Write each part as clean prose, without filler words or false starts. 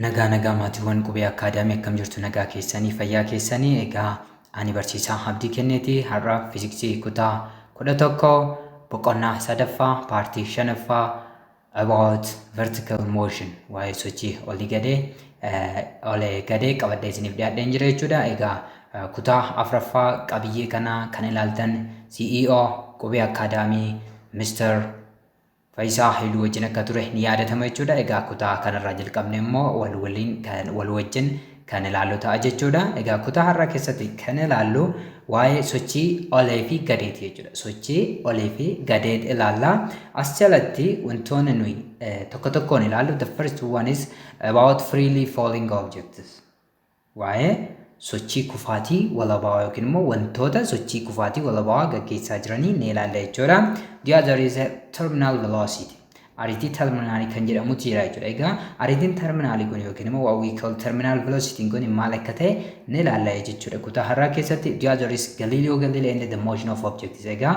Nagaa maatiiwwan qubee akaadaamii akkam jirtu nagaa keessanii fayyaa keessanii egaa ani barsiisaa Abdii Kenneeti har'a fiiziksii kutaa 11 boqonnaa sadaffaa paartii 5ffaa about vertical motion waa'ee sochii olii gadee qabadhee isiniif dhiyaadheen jira jechuudha. Egaa kutaa 4ffaa qabiyyee kanaa kan ilaaltan CEO qubee akaadaamii Mr. Faayisaa Hailuu wajjin akka ture ni yaadatama jechuudha. Egaa kutaa kanarraa jalqabne immoo wal wajjin kan ilaallu ta'a jechuudha. Egaa kutaa har'aa keessatti kan ilaallu waa'ee sochii olee fi gadeeti jechuudha. Sochii olee fi gadeet ilaalla. As jalatti wantoonni nuyi tokko tokkoon ilaallu the first one is about freely falling objects. Waa'ee sochii kufaatii walabaa yookiin immoo wantoota sochii kufaatii walabaa gaggeessaa jiranii ni ilaalla jechuudha. The other is terminal velocity. Ariitii terminaalii kan jedhamutu jira jechuudha. Egaa ariitiin terminaalii kun yookiin immoo what we call terminal velocity kun maal akka ta'e ni ilaalla jechuudha. Kutaa har'aa keessatti the other is Galileo Galilei and the motion of objects. Egaa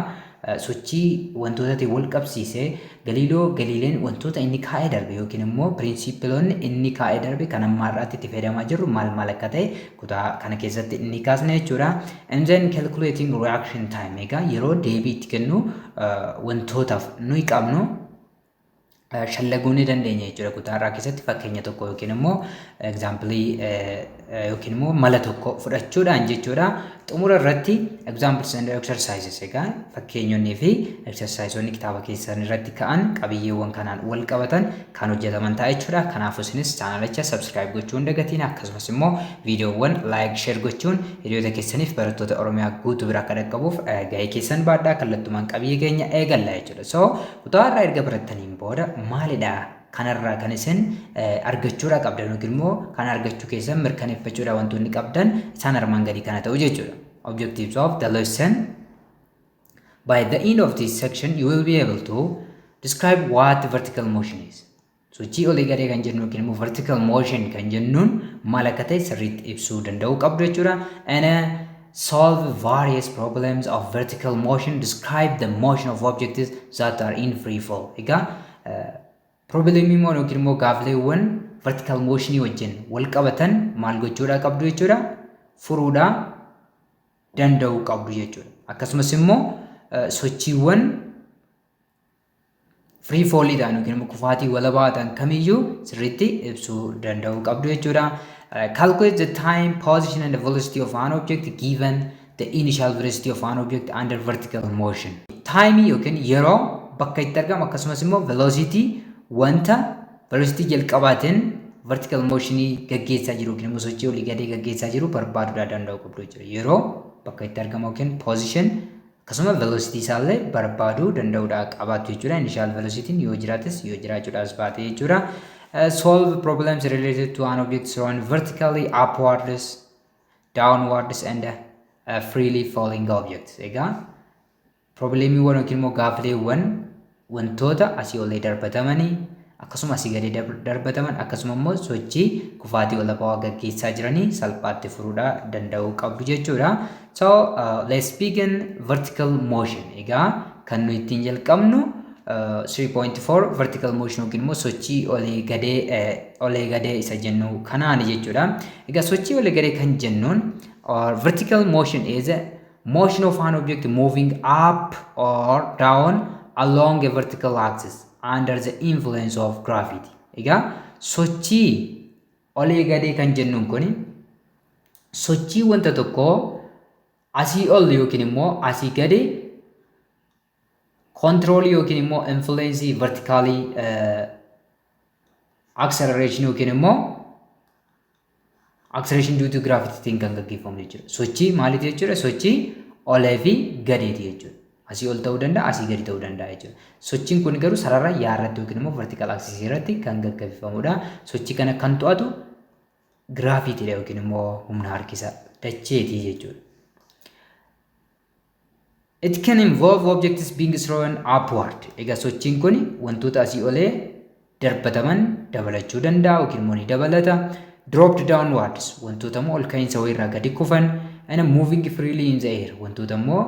sochii wantootatti wal qabsiisee Galileo Galileen wantoota inni kaa'ee darbe yookiin immoo piriinsiipiloonni inni kaa'ee darbe kan amma har'aatti itti fayyadamaa jirru maal akka ta'e kutaa kana keessatti inni kaasne jechuudha. And then calculating reaction time. Egaa yeroo deebii itti kennu wantootaaf nuyi qabnu shallaguu ni dandeenya jechuudha. Kutaa har'aa keessatti fakkeenya tokko yookiin immoo examplii yookiin immoo mala tokko fudhachuudhaan jechuudha. Xumura irratti examples and exercises egaa fakkeenyonni fi exerciseonni kitaaba keessan irratti ka'an qabiyyeewwan kanaan wal qabatan kan hojjetaman ta'a jechuudha. Kanaafuu isinis chaanalicha subscribe gochuun dagatiin akkasumas immoo viidiyoowwan like share gochuun hiriyoota keessaniif barattoota Oromiyaa guutuu bira akka dhaqqabuuf gahee keessan baadhaa kallattumaan qabiyyee keenya eegalla jechuudha. So kutaa har'aa erga barattaniin booda maalidha kanarraa kan isin argachuudha qabdan yookiin immoo kan argachuu keessan mirkaneeffachuudha wantoonni qabdan isaan armaan gadii kana ta'u jechuudha. Objectives of the lesson. By the end of this section you will be able to describe what vertical motion is. Sochii olii gadee kan jennu yookiin immoo vertical motion kan jennuun maal akka ta'e sirriitti ibsuu danda'uu qabdu jechuudha. And solve various problems of vertical motion. Describe the motion of objects that are in free fall. Egaa problemii moo yookiin immoo gaaffiiwwan vertical motion wajjin wal qabatan maal gochuudha qabdu jechuudha. Furuudha danda'uu qabdu jechuudha. Akkasumas immoo sochiiwwan free fall ta'an yookiin immoo kufaatii walabaa ta'an kamiyyuu sirriitti ibsuu danda'uu qabdu jechuudha. Calculate the time, position and the velocity of an object given the initial velocity of an object under vertical motion. Time yookiin yeroo bakka itti argamu akkasumas immoo velocity wanta velocity jalqabaatiin vertical motion gaggeessaa jiru yookiin immoo sochii olii gadee gaggeessaa jiru barbaaduudha danda'u qabdu jechuudha. Yeroo bakka itti argamu yookiin position akkasuma velocity isaallee barbaaduu danda'uudha qabaatu jechuudha. Initial velocity yoo jiraates yoo jiraachuudhaas baate jechuudha. Solve problems related to an object thrown vertically upwards, downwards and freely falling objects. Egaa problemiiwwan yookiin immoo gaaffiiwwan wantoota asii olee darbatamanii akkasuma asii gadee darbataman akkasuma immoo sochii kufaatii walabaa gaggeessaa jiranii salphaatti furuudha danda'uu qabdu jechuudha. So let's begin vertical motion. Egaa kan nuyi ittiin jalqabnu 3.4 vertical motion yookiin immoo sochii olee gadee isa jennu kanaani jechuudha. Egaa sochii olee gadee kan jennuun vertical motion is a motion of an object moving up or down along a vertical axis under the influence of gravity. Egaa sochii olee gadee kan jennuun kun sochii wanta tokko asii ol yookiin immoo asii gadee control yookiin immoo influence vertically acceleration yookiin immoo acceleration due to gravity kan gaggeeffamu jechuudha. Sochii maaliiti jechuudha? Sochii olee fi gadeeti jechuudha. Asii ol ta'uu danda'a, asii gadi ta'uu danda'a jechuudha. Sochiin kun garuu sarara yaarratti yookiin immoo vertical axis irratti kan gaggeeffamudha. Sochii kana kan to'atu giraafitiidha yookiin immoo humna harkisa dacheeti jechuudha. It can involve objects being thrown upward. Egaa sochiin kun wantoota asii olee darbataman dabalachuu danda'a yookiin immoo ni dabalata. Dropped downwards wantoota immoo ol ka'iinsa wayirraa gadi kufan. And moving freely in the air wantoota immoo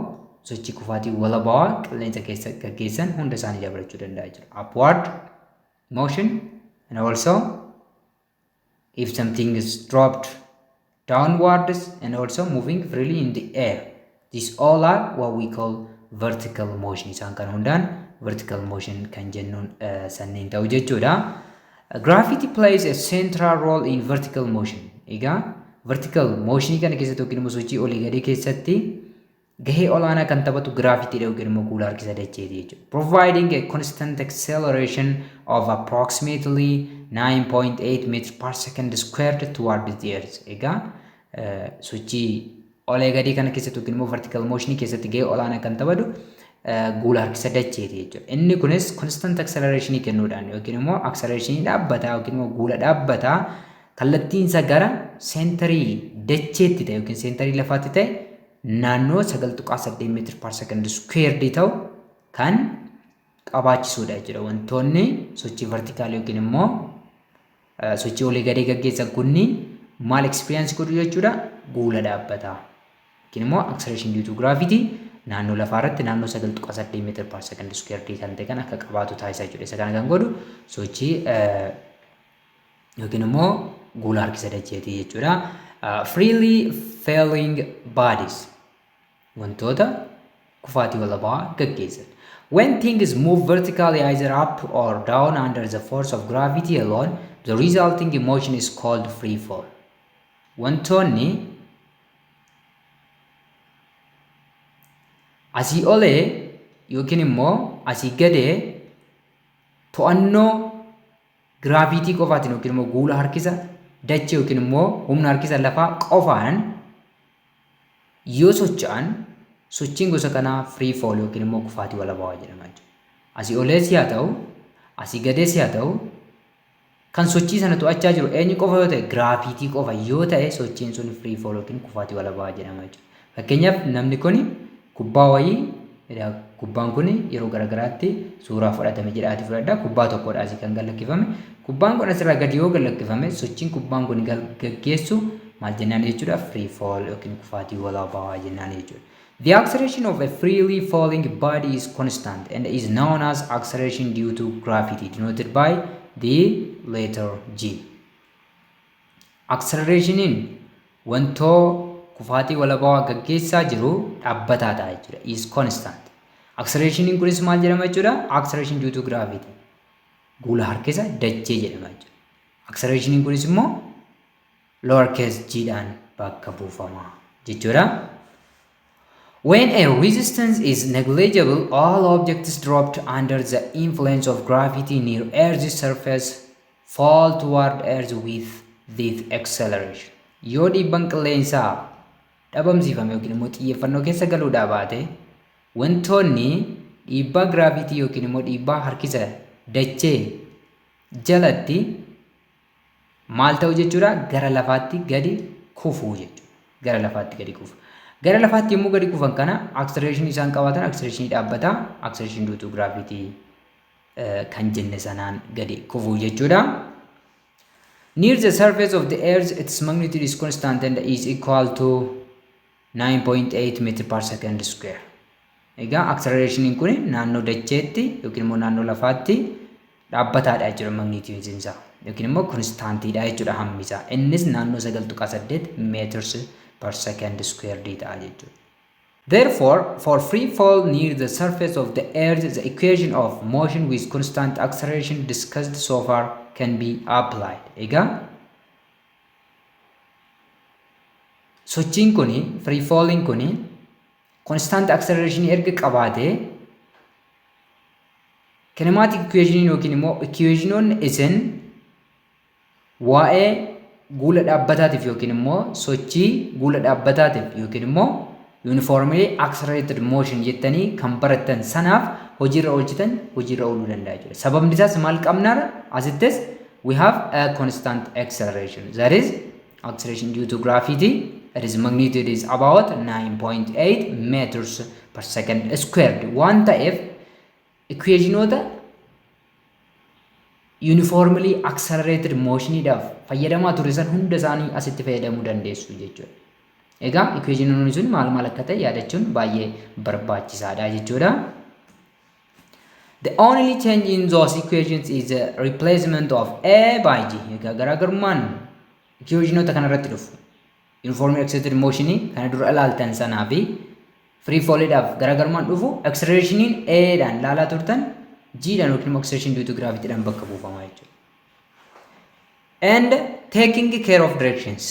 sochii kufaatii walabaa qilleensa keessa gaggeessan hunda isaanii dabalachuu danda'a jechuudha. Upward motion and also if something is dropped downwards and also moving freely in the air. These all are what we call vertical motion. Isaan kan hundaan vertical motion kan jennuun sanniin ta'u jechuudha. Gravity plays a central role in vertical motion. Egaa vertical motion kana keessatti yookiin immoo sochii olii gadii keessatti gahee olaanaa kan taphatu giraafitiidha yookiin immoo guula harkisa dacheeti jechuudha. Providing a constant acceleration of approximately 9.8 meters per second squared toward the earth. Egaa sochii olii gadii kana keessatti yookiin immoo vertical motion keessatti gahee olaanaa kan taphatu guula harkisa dacheeti jechuudha. Inni kunis constant acceleration kennuudhaan yookiin immoo acceleration dhaabbataa yookiin immoo guula dhaabbataa kallattiinsa gara seentarii dacheetti ta'e yookiin seentarii lafaatti ta'e naannoo 9.8 meetira per second squared ta'u kan qabaachisuudha jechuudha. Wantoonni sochii vertikaalii yookiin immoo sochii olii gadee gaggeessan kunniin maal experience godhu jechuudha? Guula dhaabbataa yookiin immoo acceleration due to gravity naannoo lafaa irratti naannoo 9.8 meetira per second squared kan ta'e kan akka qabaatu taasisaa jechuudha. Isa kana kan godhu sochii yookiin immoo guula harkisa dacheetii jechuudha. Freely falling bodies wantoota kufaatii walabaa gaggeessan. When things move vertically either up or down under the force of gravity alone, the resulting motion is called free fall. Wantoonni asii olee yookiin immoo asii gadee to'annoo giraavitii qofaatiin yookiin immoo guula harkisa dachee yookiin immoo humna harkisa lafaa qofaan yoo socho'an sochiin gosa kanaa free fall yookiin immoo kufaatii walabaa jedhama jechuudha. Asii olees haa ta'u, asii gadees haa ta'u, kan sochii sana to'achaa jiru eenyu qofa yoo ta'e giraavitii qofa yoo ta'e sochiin sun free fall yookiin kufaatii walabaa jedhama jechuudha. Fakkeenyaaf namni kun kubbaa wayii kubbaan kun yeroo garagaraatti suuraa fudhatame jedhaati fudhadha. Kubbaa tokkodha asii kan galakkifame. Kubbaan kun asirraa gadi yoo galakkifame sochiin kubbaan kun gaggeessu maal jennaan jechuudha? Free fall yookiin kufaatii walabaa jennaan jechuudha. The acceleration of a freely falling body is constant and is known as acceleration due to gravity, denoted by the letter G. Accelerationin wantoo kufaatii walabaa gaggeessaa jiru dhaabbataa ta'a jechuudha. Is constant. Accelerationin kunis maal jedhama jechuudha? Acceleration due to gravity. Guula harkisa dachee jedhama jechuudha. Accelerationin kunis immoo lowercase g dhaan bakka buufama jechuudha. When a resistance is negligible, all objects dropped under the influence of gravity near Earth's surface fall toward Earth with this acceleration. Yoo dhiibbaan qilleensaa dhabamsiifame yookiin immoo xiyyeeffannoo keessa galuudhaa baate wantoonni dhiibbaa giraavitii yookiin immoo dhiibbaa harkisa dachee jalatti maal ta'u jechuudha? Gara lafaatti gadi kufuu jechuudha. Gara lafaatti gadi kufu. Gara lafaatti yommuu gadi kufan kana acceleration isaan qabaatan acceleration dhaabbataa acceleration due to gravity kan jenne sanaan gadi kufuu jechuudha. Near the surface of the earth its magnitude is constant and is equal to 9.8 meter per second square. Egaa accelerationin kun naannoo dacheetti yookiin immoo naannoo lafaatti dhaabbataadha jechuudha magnitude isaa yookiin immoo constantiidha jechuudha hammi isaa. Innis naannoo 9.8 meters per second square ta'a jechuudha. Therefore, for free fall near the surface of the earth, the equation of motion with constant acceleration discussed so far can be applied. Egaa sochiin kuni free falling kuni constant acceleration erga qabaate kinematic equation yookiin immoo equationoonni isin waa'ee guula dhaabbataatiif yookiin immoo sochii guula dhaabbataatiif yookiin immoo uniformly accelerated motion jettanii kan barattan sanaaf hojiirra oolchitan hojiirra ooluu danda'a jechuudha. Sababni isaas maal qabnaadha? Asittis we have a constant acceleration. That is acceleration due to gravity. Its magnitude is about 9.8 meters per second squared. Waan ta'eef equationoota uniformly accelerated motionidhaaf fayyadamaa ture san hunda isaanii asitti fayyadamuu dandeessu jechuudha. Egaa equationoonni sun maal akka ta'e yaadachuun baay'ee barbaachisaadha jechuudha. The only change in those equations is the replacement of A by G. Egaa garaagarummaan equationota kanarratti dhufu. Uniformly accelerated motion kana dura ilaaltan sanaa fi free fallidhaaf garaagarummaan dhufu accelerationin A dhaan ilaalaa turtan G dhaan yookiin immoo acceleration due to gravity dhaan bakka buufamaa jechuudha. And taking care of directions.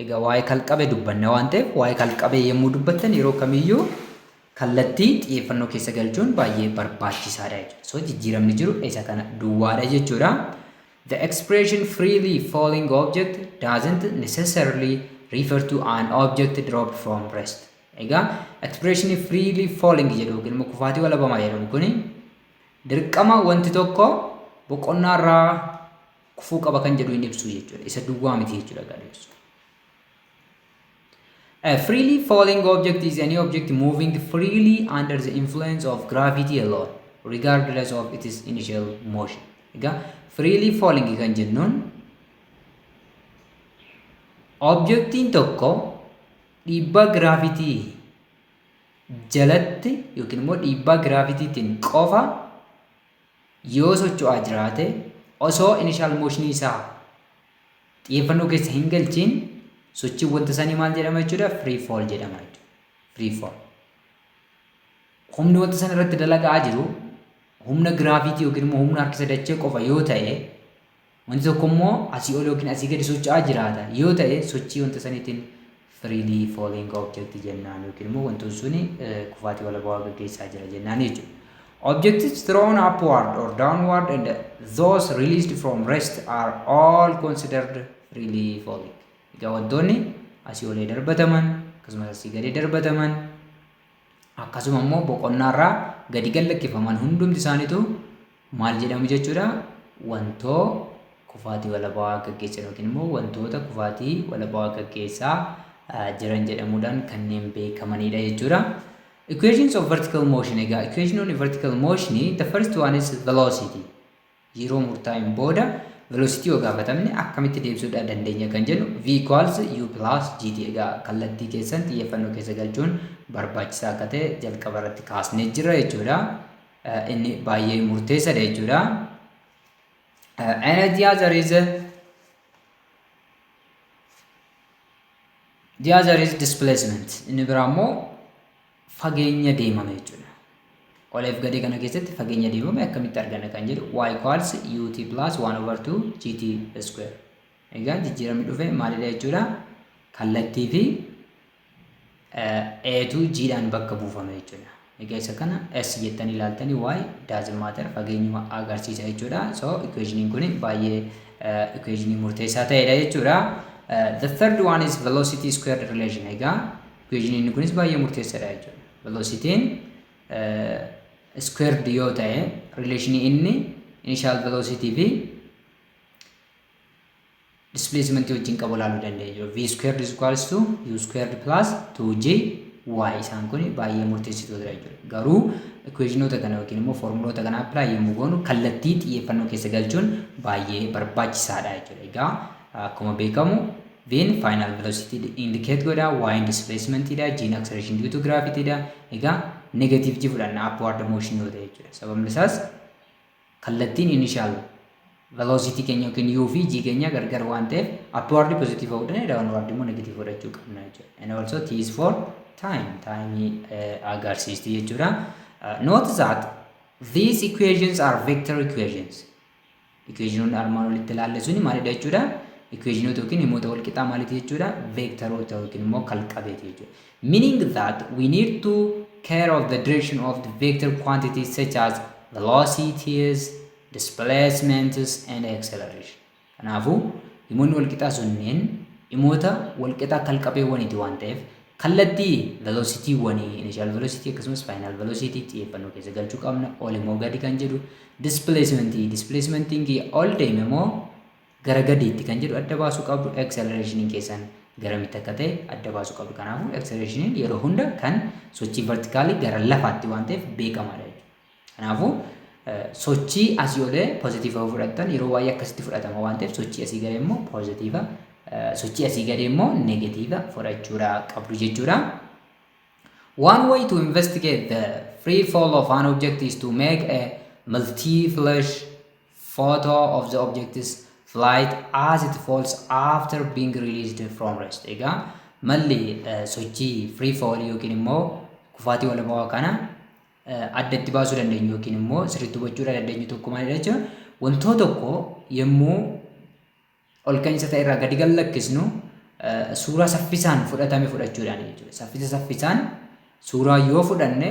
Egaa waa'ee kalqabee dubbanna waan ta'eef waa'ee kalqabee yommuu dubbattan yeroo kamiyyuu kallattii xiyyeeffannoo keessa galchuun baay'ee barbaachisaadha jechuudha. So jijjiiramni jiru isa kana duwwaadha jechuudha. The expression freely falling object doesn't necessarily refer to an object dropped from rest. Egaa expression freely falling jedhu yookiin immoo kufaatii walabamaa jedhamu kuni dirqama wanti tokko boqonnaarraa kufuu qaba kan jedhu hin ibsu jechuudha. Isa duwwaa miti jechuudha gadheessu. A freely falling object is any object moving freely under the influence of gravity alone, regardless of its initial motion. Egaa freely falling kan jennuun objectiin tokko dhiibbaa gravity jalatti yookiin immoo dhiibbaa gravitiitiin qofa yoo socho'aa jiraate osoo initial motion isaa xiyyeeffannoo keessa hin galchiin sochii wanta sanii maal jedhama jechuudha? Free fall jedhama jechuudha. Free fall. Humni wanta sana irratti dalagaa jiru humna gravity yookiin immoo humna harkisa dachee qofa yoo ta'e wanti tokko immoo asii ol yookiin asii gadi socho'aa jiraata yoo ta'e sochii wanta saniitiin freely falling object jennaan yookiin immoo wantoonni suni kufaatii walabaa gaggeessaa jira jennaan jechuudha. Objects thrown upward or downward and those released from rest are all considered freely falling. Egaa wantoonni asii olee darbataman akkasumas asii gadi darbataman akkasuma immoo boqonnaarraa gadi gallakkifaman hundumti isaaniitu maal jedhamu jechuudha? Wantoo kufaatii walabaa gaggeessan yookiin immoo wantoota kufaatii walabaa gaggeessaa jiran jedhamuudhaan kanneen beekamanidha jechuudha. Equations of vertical motion. Egaa equation on vertical motion, the first one is velocity. Yeroo murtaa'een booda velocity yoo gaafatamne akkamitti deebisuudha dandeenya kan jennu v equals u plus gt. Egaa kallattii keessan xiyyeeffannoo keessa galchuun barbaachisaa akka ta'e jalqaba irratti kaasnee jirra jechuudha. Inni baay'ee murteessaadha jechuudha. And the other is displacement. Inni biraa immoo fageenya deemame jechuudha. Oleef gadee kana keessatti fageenya deemame akkamitti argana kan jedhu y equals ut plus 1 over 2 gt square. Egaa jijjiiramni dhufe maalidha jechuudha? Kallattii fi a2 g dhaan bakka buufame jechuudha. Egaa isa kana s jettanii ilaaltanii y doesn't matter fageenyuma agarsiisa jechuudha. So equationin kun baay'ee equationii murteessaa ta'edha jechuudha. The third one is velocity squared relation. Egaa equationin kunis baay'ee murteessaadha jechuudha. Velocity'n squared yoo ta'e relationii inni initial velocity fi displacement wajjin qabu ilaaluu dandeenya. V squared is equals to u squared plus 2g y. Isaan kun baay'ee murteessitoodha jechuudha. Garuu equationota kana yookiin immoo formuloota kana apply yommuu goonu kallattii xiyyeeffannoo keessa galchuun baay'ee barbaachisaadha jechuudha. Egaa akkuma beekamu V'n final velocity indicate godha, y displacement dha, g acceleration due to gravity dha. Egaa negative g fudhanna upward motion yoo ta'e jechuudha. Sababni isaas kallattiin initial velocity keenya yookiin u fi g keenya gargar waan ta'eef upward positive fudhanne downward immoo negative fudhachuu qabna jechuudha. And also t is for time. Time agarsiisti jechuudha. Note that these equations are vector equations. Equationoonni armaan olitti ilaalle suni maalidha jechuudha? Equationota yookiin himoota wal qixaa maaliti jechuudha? Vectoroota yookiin immoo kalqabeeti jechuudha. Meaning that we need to care of the direction of the vector quantities such as velocities, displacements and acceleration. Kanaafuu himoonni wal qixaa sunneen himoota wal qixaa kalqabeewwaniiti waan ta'eef kallattii velocity wanii initial velocity akkasumas final velocity xiyyeeffannoo keessa galchuu qabna. Ol immoo gadi kan jedhu displacementiin ol deeme immoo gara gadiitti kan jedhu adda baasuu qabdu. Accelerationin keessan garamitti akka ta'e adda baasuu qabdu. Kanaafuu accelerationin yeroo hunda kan sochii vertikaalii gara lafaatti waan ta'eef beekamaadha jechuudha. Kanaafuu sochii asii olee pozitiiva fudhattan yeroo baay'ee akkasitti fudhatama waan ta'eef sochii asii gadee immoo pozitiiva, sochii asii gadee immoo negatiiva fudhachuudha qabdu jechuudha. One way to investigate the free fall of an object is to make a multi-flash photo of the object's flight as it falls after being released from rest. Egaa malli sochii free fall yookiin immoo kufaatii walabaa kana addatti baasuu dandeenyu yookiin immoo sirriitti hubachuu dandeenyu tokko maalidha jechuudha. Wantoota tokko yommuu ol ka'iinsa ta'e irraa gadi gallakkisnu suuraa saffisaan fudhatame fudhachuudhaan jechuudha. Saffisaan suuraa yoo fudhanne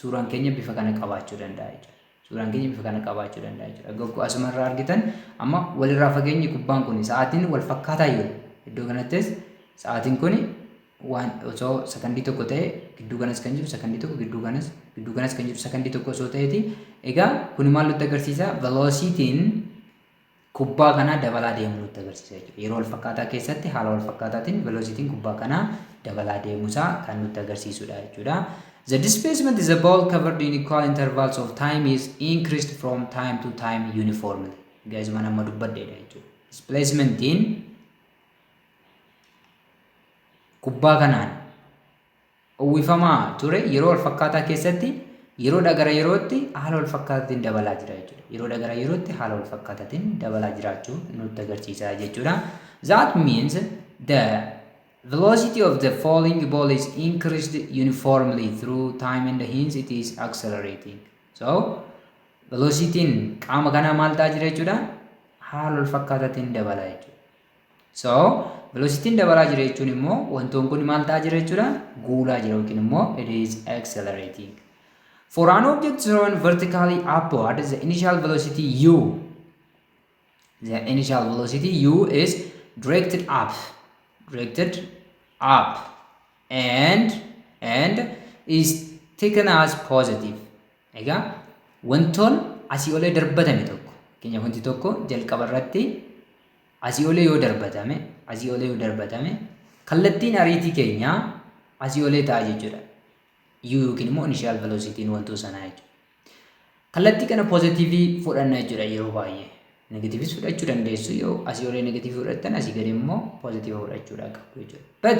suuraan keenya bifa kana qabaachuu danda'a jechuudha. Suuraan keenya bifa kana qabaachuu danda'a jechuudha. Goggoo asumarraa argitan amma walirraa fageenyi kubbaan kun sa'aatiin wal fakkaataa yoo iddoo kanattis sa'aatiin kun waan osoo sakandii tokko ta'e gidduu kanas kan jiru sakandii tokko gidduu kanas kan jiru sakandii tokko osoo ta'eeti. Egaa kun maal nutti agarsiisa? Velocitiin kubbaa kanaa dabalaa deemuu nutti agarsiisa jechuudha. Yeroo wal fakkaataa keessatti haala wal fakkaataatiin velocitiin kubbaa kanaa dabalaa deemuusaa kan nutti agarsiisudha jechuudha. The displacement is a ball covered in equal intervals of time is increased from time to time uniformly. Guys, mana amma dubbadheedha jechuudha. Displacementiin kubbaa kanaan uwwifamaa ture yeroo wal fakkaataa keessatti yeroodhaa gara yerootti haala wal fakkaataatiin dabalaa jira jechuudha. Yeroodhaa gara yerootti haala wal fakkaataatiin dabalaa jiraachuu nutti agarsiisa jechuudha. That means the velocity of the falling ball is increased uniformly through time and hence it is accelerating. So, velocitiin qaama kanaa maal ta'aa jira jechuudha? Haala wal fakkaataatiin dabalaa jechuudha. So, velocitiin dabalaa jira jechuun immoo wantoon kun maal ta'aa jira jechuudha? Guulaa jira yookiin immoo it is accelerating. For an object thrown vertically upward, the initial velocity u is directed up and is taken as positive. Egaa wantoon asii olee darbatame tokko keenya wanti tokko jalqaba irratti asii olee yoo darbatame kallattiin ariitii keenya asii olee ta'a jechuudha. U yookiin immoo initial velocitiin wantoota sanaa jechuudha. Kallattii kana positivii fudhanna jechuudha yeroo baay'ee. Negatiivis fudhachuu dandeessu yoo asii olee negatiivii fudhattan asii gadi immoo positive fudhachuudha qabu jechuudha. But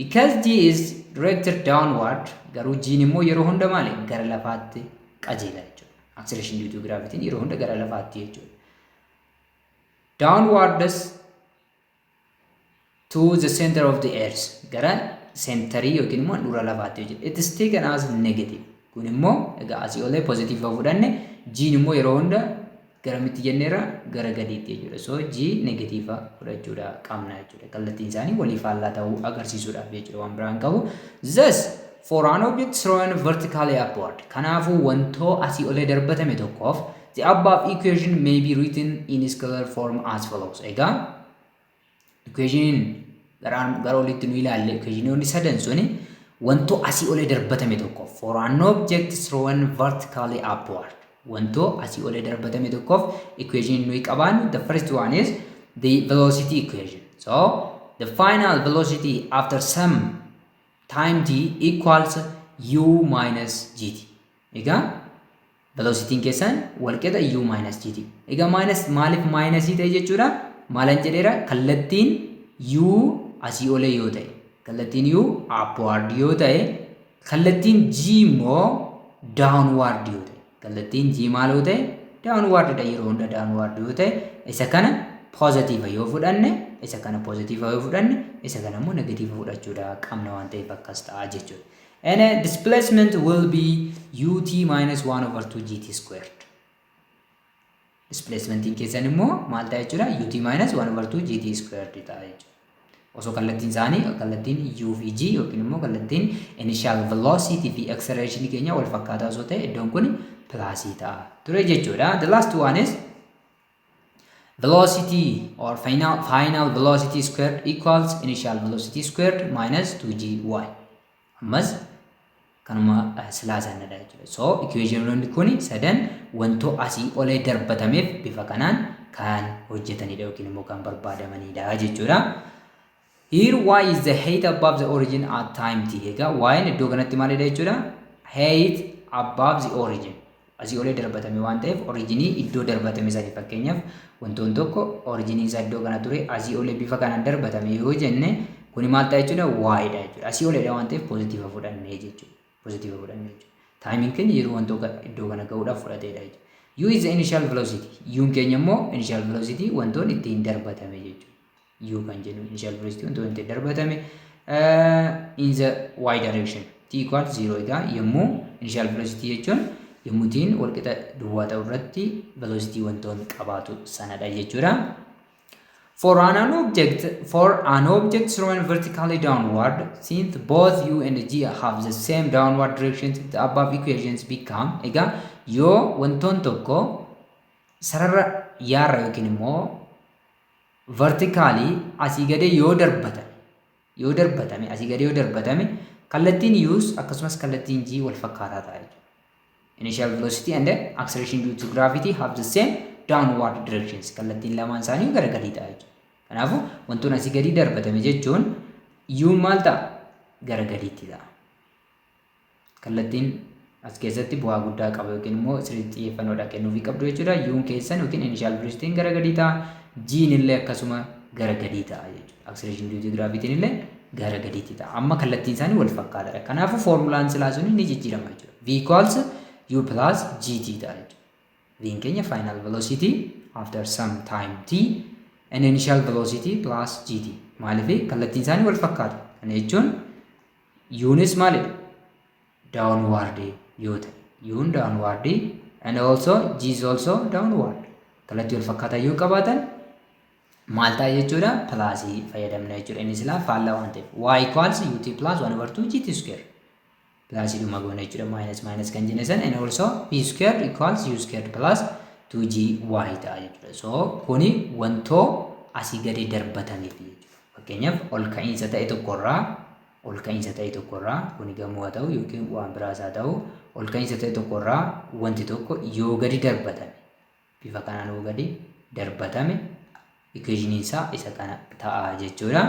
because G is directed downward, garuu G immoo yeroo hunda maali? Gara lafaatti qajeela jechuudha. Acceleration due to gravity yeroo hunda gara lafaatti jechuudha. Downwards to the center of the earth. Gara centerii yookiin immoo dura lafaatti jechuudha. It is taken as negative. Kun immoo egaa asii olee positive fudhanne G immoo yeroo hunda garamitti jenneera gara gadiitti jechuudha. So G negatiiva fudhachuudha qabna jechuudha. Kallattiin isaanii walii faallaa ta'uu agarsiisuudhaaf jechuudha waan biraan qabu. Thus for an object thrown vertically upward. Kanaafuu wantoo asii olee darbatame tokkoof the above equation may be written in scalar form as follows. Egaa equation gara olitti nu ilaalle equationoonni sadan suni wantoo asii olee darbatame tokkoof for an object thrown vertically upward. Wantoo asii olee darbatame tokkoof equation nuyi qabaannu the first one is the velocity equation. So the final velocity after some time t equals u minus gt. Egaa velocitiin keessan walqixa u minus gt. Egaa maaliif minusii ta'e jechuudha? Maalan jedheera kallattiin u asii olee yoo ta'e kallattiin u upward yoo ta'e kallattiin g immoo downward yoo ta'e kallattiin G maal yoo ta'e downward dha yeroo hunda downward yoo ta'e isa kana positive yoo fudhanne isa kana immoo negative fudhachuudha qabna waan ta'eef akkas ta'a jechuudha. And displacement will be ut minus 1 over 2 gt squared. Displacementiin keessan immoo maal ta'a jechuudha? Ut minus 1 over 2 gt squared ta'a jechuudha. Osoo kallattiin isaanii kallattiin u fi g yookiin immoo kallattiin initial velocity fi acceleration keenya wal fakkaataa osoo ta'e iddoon kun plasii ta'a ture jechuudha. The last one is velocity or final velocity squared equals initial velocity squared minus 2gy. Ammas kanuma silaasanadha jechuudha. So equationoonni kun sadan wantoo asii olee darbatameef bifa kanaan kan hojjetanidha yookiin immoo kan barbaadamanidha jechuudha. Here y is the height above the origin at time t. Egaa y iddoo kanatti maalidha jechuudha? Height above the origin. Asii olee darbatame waan ta'eef originii iddoo darbatame sadi fakkeenyaaf wantoon tokko originii isaa iddoo kana ture asii olee bifa kanaan darbatame yoo jenne kuni maal ta'a jechuudha? Y dha jechuudha. Asii oleedha waan ta'eef positive fudhannee jechuudha. Positive fudhannee jechuudha. Taayimiin keenya yeroo wantoota iddoo kana ga'uudhaaf fudhateedha jechuudha. U is the initial velocity. U keenya immoo initial velocity wantoon ittiin darbatame jechuudha. U kan jennu initial velocity wantoon ittiin darbatame in the y direction. T equals 0 egaa yommuu initial velocity jechuun yommuu tiin walqixa duwwaa ta'u irratti velocity wantoon qabaatu sanadha jechuudha. For an object thrown vertically downward, since both u and g have the same downward directions, the above equations become egaa yoo wantoon tokko sarara yaarra yookiin immoo vertically asii gadee yoo darbatame asii gadee yoo darbatame kallattiin u's akkasumas kallattiin g wal fakkaataa ta'a jechuudha. Initial velocity and acceleration due to gravity have the same downward directions. Kallattiin lamaan isaanii garagalii ta'a jechuudha. Kanaafuu wantoon asii gadii darbatame jechuun u maal ta'a? Garagaliitti ta'a. Kallattiin as keessatti bu'aa guddaa qaba yookiin immoo sirriitti xiyyeeffannoodhaan kennuufii qabdu jechuudha. U'n keessan yookiin initial velocity'n garagalii ta'a. G'n illee akkasuma garagalii ta'a jechuudha. Acceleration due to gravity'n illee garagaliitti ta'a. Amma kallattiin isaanii wal fakkaataadha. Kanaafuu foormulaan silaa sun ni jijjiirama jechuudha. V equals u plus gt ta'a jechuudha. V'n keenya final velocity after some time t and initial velocity plus gt. Maaliif kallattiin isaanii wal fakkaata. Kana jechuun u'nis maalidha? Downward yoo ta'e. U'n downward and also g is also downward. Kallattii wal fakkaataa yoo qabaatan maal ta'a jechuudha? Plasii fayyadamna jechuudha. Inni silaa faallaa waan ta'eef. Y equals ut plus 1/2 gt square. Plasii dhuma goona jechuudha. Minus kan jenne san and also p square equals u square plus 2gy ta'a jechuudha. So kuni wantoo asii gadi darbatameef jechuudha. Fakkeenyaaf ol ka'iinsa ta'e tokkorraa kuni gamoo haa ta'u yookiin waan biraas haa ta'u ol ka'iinsa ta'e tokkorraa wanti tokko yoo gadi darbatame bifa kanaan yoo gadi darbatame equation isaa isa kana ta'a jechuudha.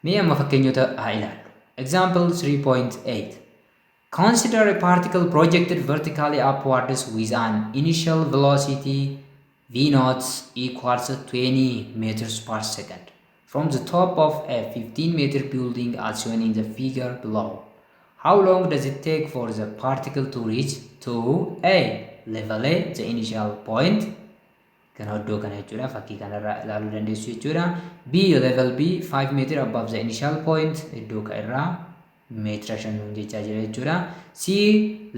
Mee amma fakkeenyota haa ilaallu. Example 3.8. Consider a particle projected vertically upwards with an initial velocity v naught equals 20 meters per second from the top of a 15-meter building as shown in the figure below. How long does it take for the particle to reach to A, level A, the initial point? Kana iddoo kana jechuudha. Fakkii kanarraa ilaaluu dandeessu jechuudha. B, level B, 5 meter above the initial point. Iddoo kanarraa meetira 5 jechaa jira jechuudha. C,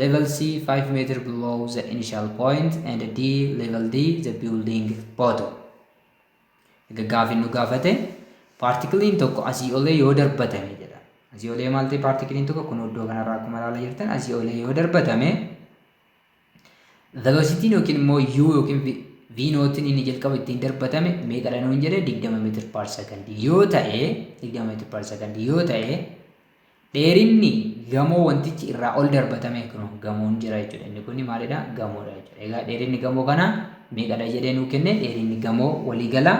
level C, 5 meter below the initial point. And D, level D, the building bottom. Egaa gaafiin nu gaafate partikiliin tokko asii olee yoo darbatame jedha. Asii olee maal ta'e partikiliin tokko kun iddoo kanarraa akkuma ilaalaa jirtan asii olee yoo darbatame velocitiin yookiin immoo u yookiin v nootiin inni jalqaba ittiin darbatame meeqadha nuun jedhe 20 meetira per second yoo ta'e dheerinni gamoo wantichi irraa ol darbatame kun gamoon jira jechuudha. Inni kun maalidha? Gamoodha jechuudha. Egaa dheerinni gamoo kana meeqadha jedhee nuu kenne dheerinni gamoo waliigala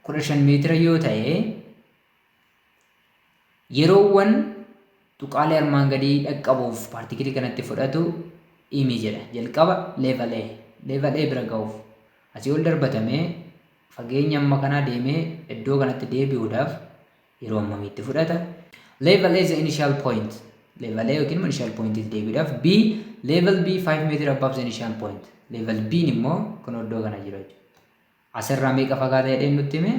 15 meetira yoo ta'e yeroowwan tuqaalee armaan gadii dhaqqabuuf paartikilii kanatti fudhatu imi jedha. Jalqaba level A bira ga'uuf asii ol darbatamee fageenya amma kanaa deemee iddoo kanatti deebi'uudhaaf yeroo ammamiitti fudhata? Level A is the initial point. Level A yookiin initial point itti deebi'uudhaaf. B, level B 5 meter above the initial point. Level B immoo kun iddoo kana jira jechuudha. Asirraa meeqa fagaata jedhee nutti hime?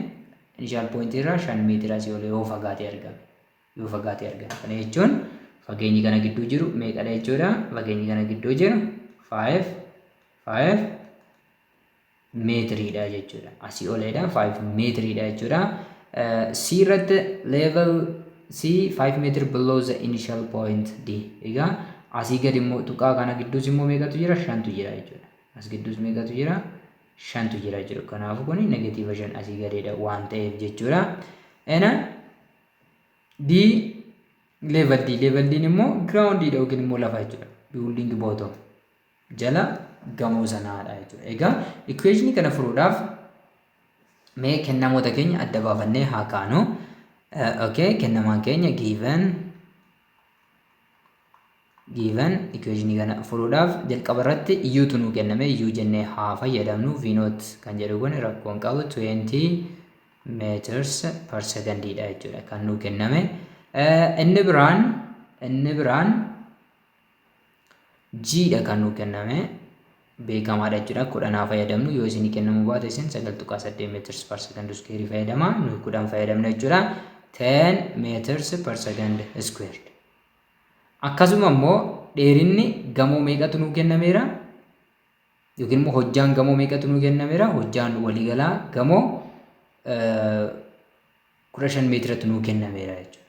Initial point irraa 5 meetira asii ol yoo fagaatee argame. Kana jechuun fageenyi kana gidduu jiru meeqadha jechuudha? Fageenyi kana gidduu jiru 5 meetiriidha jechuudha. Asii oleedha 5 meetiriidha jechuudha. C irratti level C 5 meter below the initial point D. Egaa asii gadi immoo tuqaa kana gidduus immoo meeqatu jira? 5tu jira jechuudha. As gidduus meeqatu jira? 5tu jira jechuudha. Kanaafuu kun negatiiva 5 asii gadeedha waan ta'eef jechuudha. D level D immoo ground dha yookiin immoo lafa jechuudha. Building bottom jala gamoo sanaadha jechuudha. Egaa equation kana furuudhaaf mee kennamoota keenya adda baafannee haa kaanu. Okay, kennamaan keenya given equation kana furuudhaaf jalqaba irratti u tu nuu kenname u jennee haa fayyadamnu. V naught kan jedhu kun rakkoon qabu 20 meters per second dha jechuudha kan nuu kenname. Inni biraan g dha kan nuu kenname. beekamaadha jechuudha. 10 fayyadamnu yoo isin kennamu baate isin 9.8 meters per second square fayyadama. Nu 10 fayyadamna jechuudha. 10 meters per second square. Akkasuma immoo dheerinni gamoo meeqatu nu kennameera? Yookiin immoo hojjaan gamoo meeqatu nu kennameera? Hojjaan waliigalaa gamoo 15 meetiratu nu kennameera jechuudha.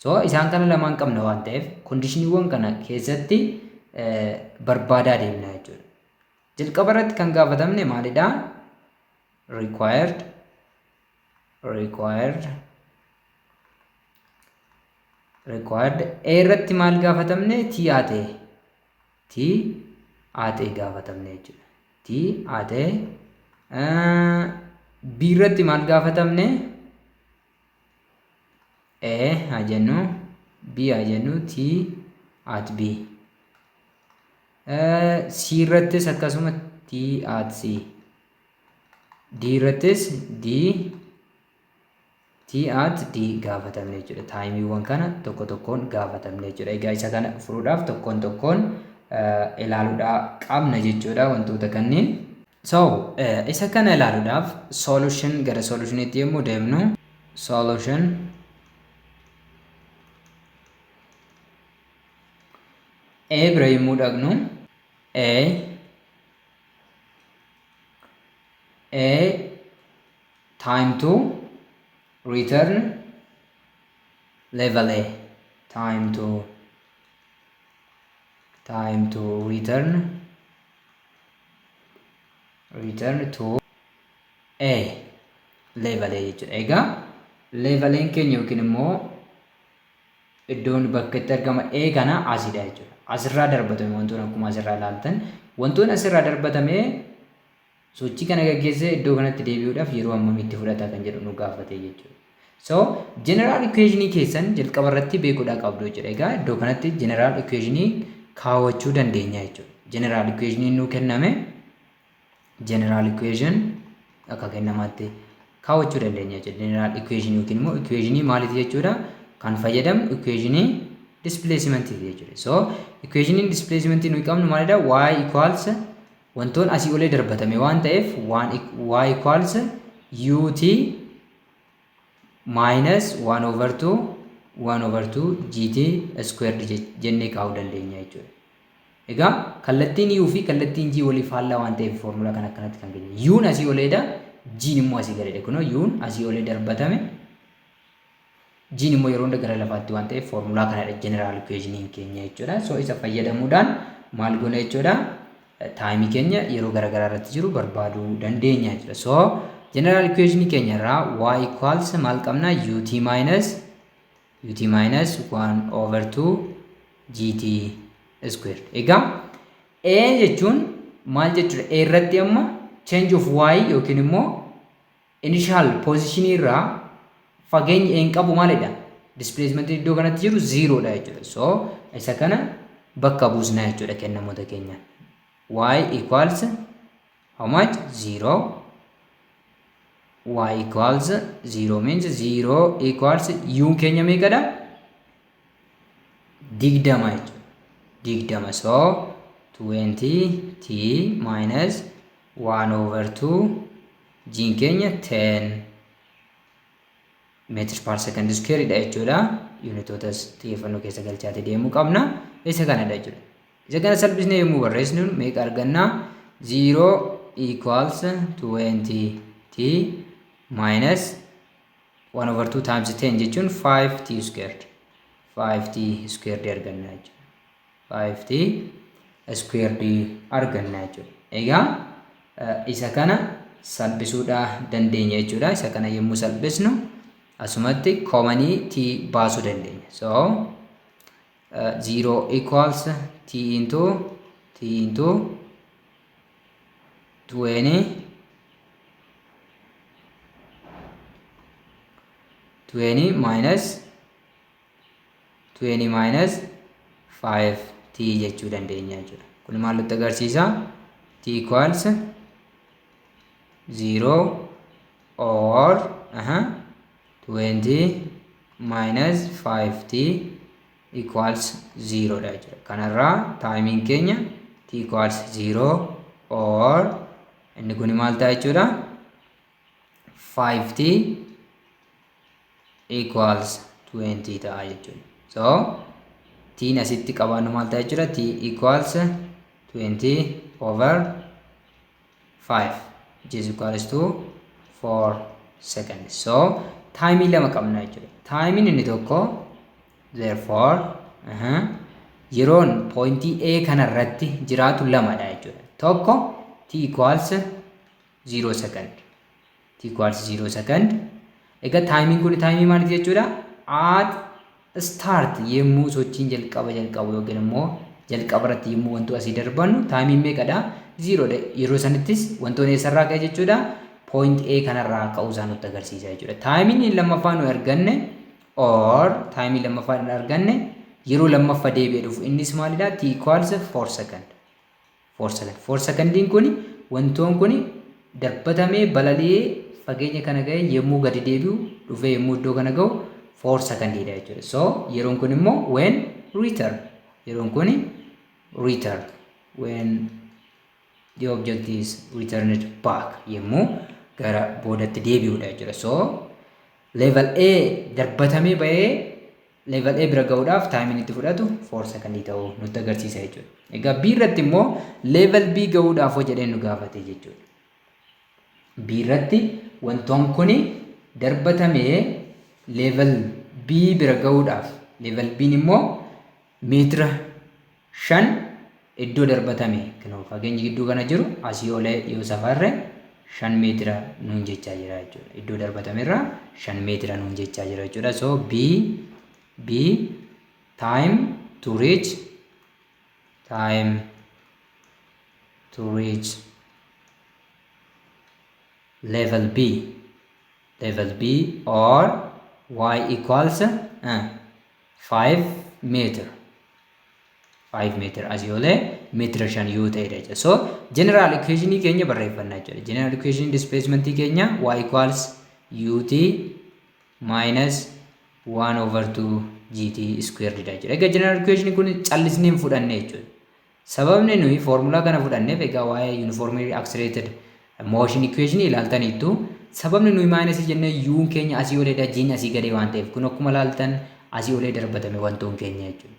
So isaan kana lamaan qabna waan ta'eef kondishiniiwwan kana keessatti barbaadaa deemna jechuudha. Jalqaba irratti kan gaafatamne maalidha? Required A irratti maal gaafatamne? T ate gaafatamne jechuudha. T ate B irratti maal gaafatamne? A haa jennu, B haa jennu, T at B. C irrattis akkasuma T at C. D irrattis D T at D gaafatamne jechuudha. Taayimiiwwan kana tokko tokkoon gaafatamne jechuudha. Egaa isa kana furuudhaaf tokkoon tokkoon ilaaluudhaa qabna jechuudha wantoota kanneen. So isa kana ilaaluudhaaf solution gara solutioniitti yommuu deemnu solution A bira yommuu dhaqnu A time to return level A time to return to A level A jechuudha. Egaa leveleen keenya yookiin immoo iddoon bakka itti argama A kana asidha jechuudha. Asirraa darbatame wantoonni akkuma asirraa ilaaltan wantoonni asirraa darbatame sochii kana gaggeessee iddoo kanatti deebi'uudhaaf yeroo hammamitti fudhata kan jedhu nu gaafate jechuudha. So general equation keessan jalqaba irratti beekuudhaa qabdu jechuudha. Egaa iddoo kanatti general equation kaawwachuu dandeenya jechuudha. General equation nu kenname general equation akka kennamaatti kaawwachuu dandeenya jechuudha. General equation yookiin immoo equation maaliiti jechuudha? Kan fayyadamnu equation displacement jechuudha. So equation displacement nu qabnu maalidha? Y equals wantoon asii olee darbatame waan ta'eef y equals ut minus 1/2 gt squared jennee kaa'uu dandeenya jechuudha. Egaa kallattiin u fi kallattiin g waliif faallaa waan ta'eef foormulaa kana akkanatti kan geenye. U'n asii oleedha, g'n immoo asii galeedha. Kunoo u'n asii olee darbatame, g'n immoo yeroo hunda gara lafaatti waan ta'eef foormulaa kanadha general equation keenya jechuudha. So isa fayyadamuudhaan maal goona jechuudha? Taayimii keenya yeroo garaagaraa irratti jiru barbaaduu dandeenya jechuudha. So general equation keenya irraa y equals maal qabna? ut minus 1/2 gt squared. Egaa a jechuun maal jechuudha? A irratti amma change of y yookiin immoo initial position irraa fageenyi een qabu maalidha? Displacement iddoo kanatti jiru 0 dha jechuudha. So isa kana bakka buusna jechuudha kennamoota keenyaan. Y equals how much? 0. Y equals 0 means 0 equals u keenya meeqadha? 20 jechuudha. 20. So 20t minus 1/2 g keenya 10 meters per second square dha jechuudha. Unitootas xiyyeeffannoo keessa galchaatee deemuu qabna. Isa kanadha jechuudha. Isa kana salphisnee yommuu barreessinu meeqa arganna? 0 equals 20t minus 1/2 times 10 jechuun 5t squared. 5t squared arganna jechuudha. 5t squared arganna jechuudha. Egaa isa kana salphisuudhaa dandeenya jechuudha. Isa kana yommuu salphisnu asumatti common t baasuu dandeenya. So 0 equals t into 20 minus 5t jechuu dandeenya jechuudha. Kun maal nutti agarsiisa? T equals 0 or 20 minus 5t equals 0 dha jechuudha. Kanarraa taayimiin keenya t equals 0 or inni kun maal ta'a jechuudha 5t equals 20 ta'a jechuudha. So t asitti qabaannu maal ta'a jechuudha t equals 20 over 5 which is equals to 4 seconds. So time lama qabna jechuudha. Time inni tokko therefore yeroon pointii A kanarratti jiraatu lamadha jechuudha. Tokko t equals 0 second. t equals 0 second. Egaa timing kun timing maaliif jechuudha? At start yemmuu sochiin jalqaba yookiin immoo jalqaba irratti yemmuu wantoota asii darbannu timing meeqadha? 0 dha. Yeroo sanattis wantoonni eessarraa ka'e jechuudha? Point A kanarraa ka'uu isaa nutti agarsiisa jechuudha. Timing lammaffaa nu arganne or timing lammaffaa nu arganne yeroo lammaffaa deebi'ee dhufu innis maalidha? t equals 4 second. 4 secondiin kun wantoon kun darbatamee balalee fageenya kana ga'e yemmuu gadi deebi'u dhufee yemmuu iddoo kana ga'u 4 secondiidha jechuudha. So yeroon kun immoo when return. Yeroon kun return when the object is returned back yemmuu gara boodatti deebi'uudha jechuudha. So level A darbatamee ba'ee level A bira ga'uudhaaf time itti fudhatu 4 secondii ta'uu nutti agarsiisa jechuudha. Egaa B irratti immoo level B ga'uudhaaf hoo jedheen nu gaafate jechuudha. B irratti wantoon kun darbatamee level B bira ga'uudhaaf level B immoo meetira 5 iddoo darbatame kanoo fageenyi gidduu kana jiru asii olee yoo safarre 5 meetira nuun jechaa jira jechuudha. Iddoo darbatame irraa 5 meetira nuun jechaa jira jechuudha. So B time to reach level B or y equals 5 meter. 5 meter asii olee meetira 5 yoo ta'edha jechuudha. So general equation keenya barreeffannaa jechuudha. General equation displacement keenya y equals ut minus 1 over 2 gt squared dha jechuudha. Egaa general equation kun callisnee fudhanne jechuudha. Sababni nuyi formula kana fudhanneef egaa waa'ee uniformly accelerated motion equation ilaaltaniittu sababni nuyi minus jennee u keenya asii oleedha g'n asii gadee waan ta'eef kun akkuma ilaaltan asii olee darbatame wantoon keenya jechuudha.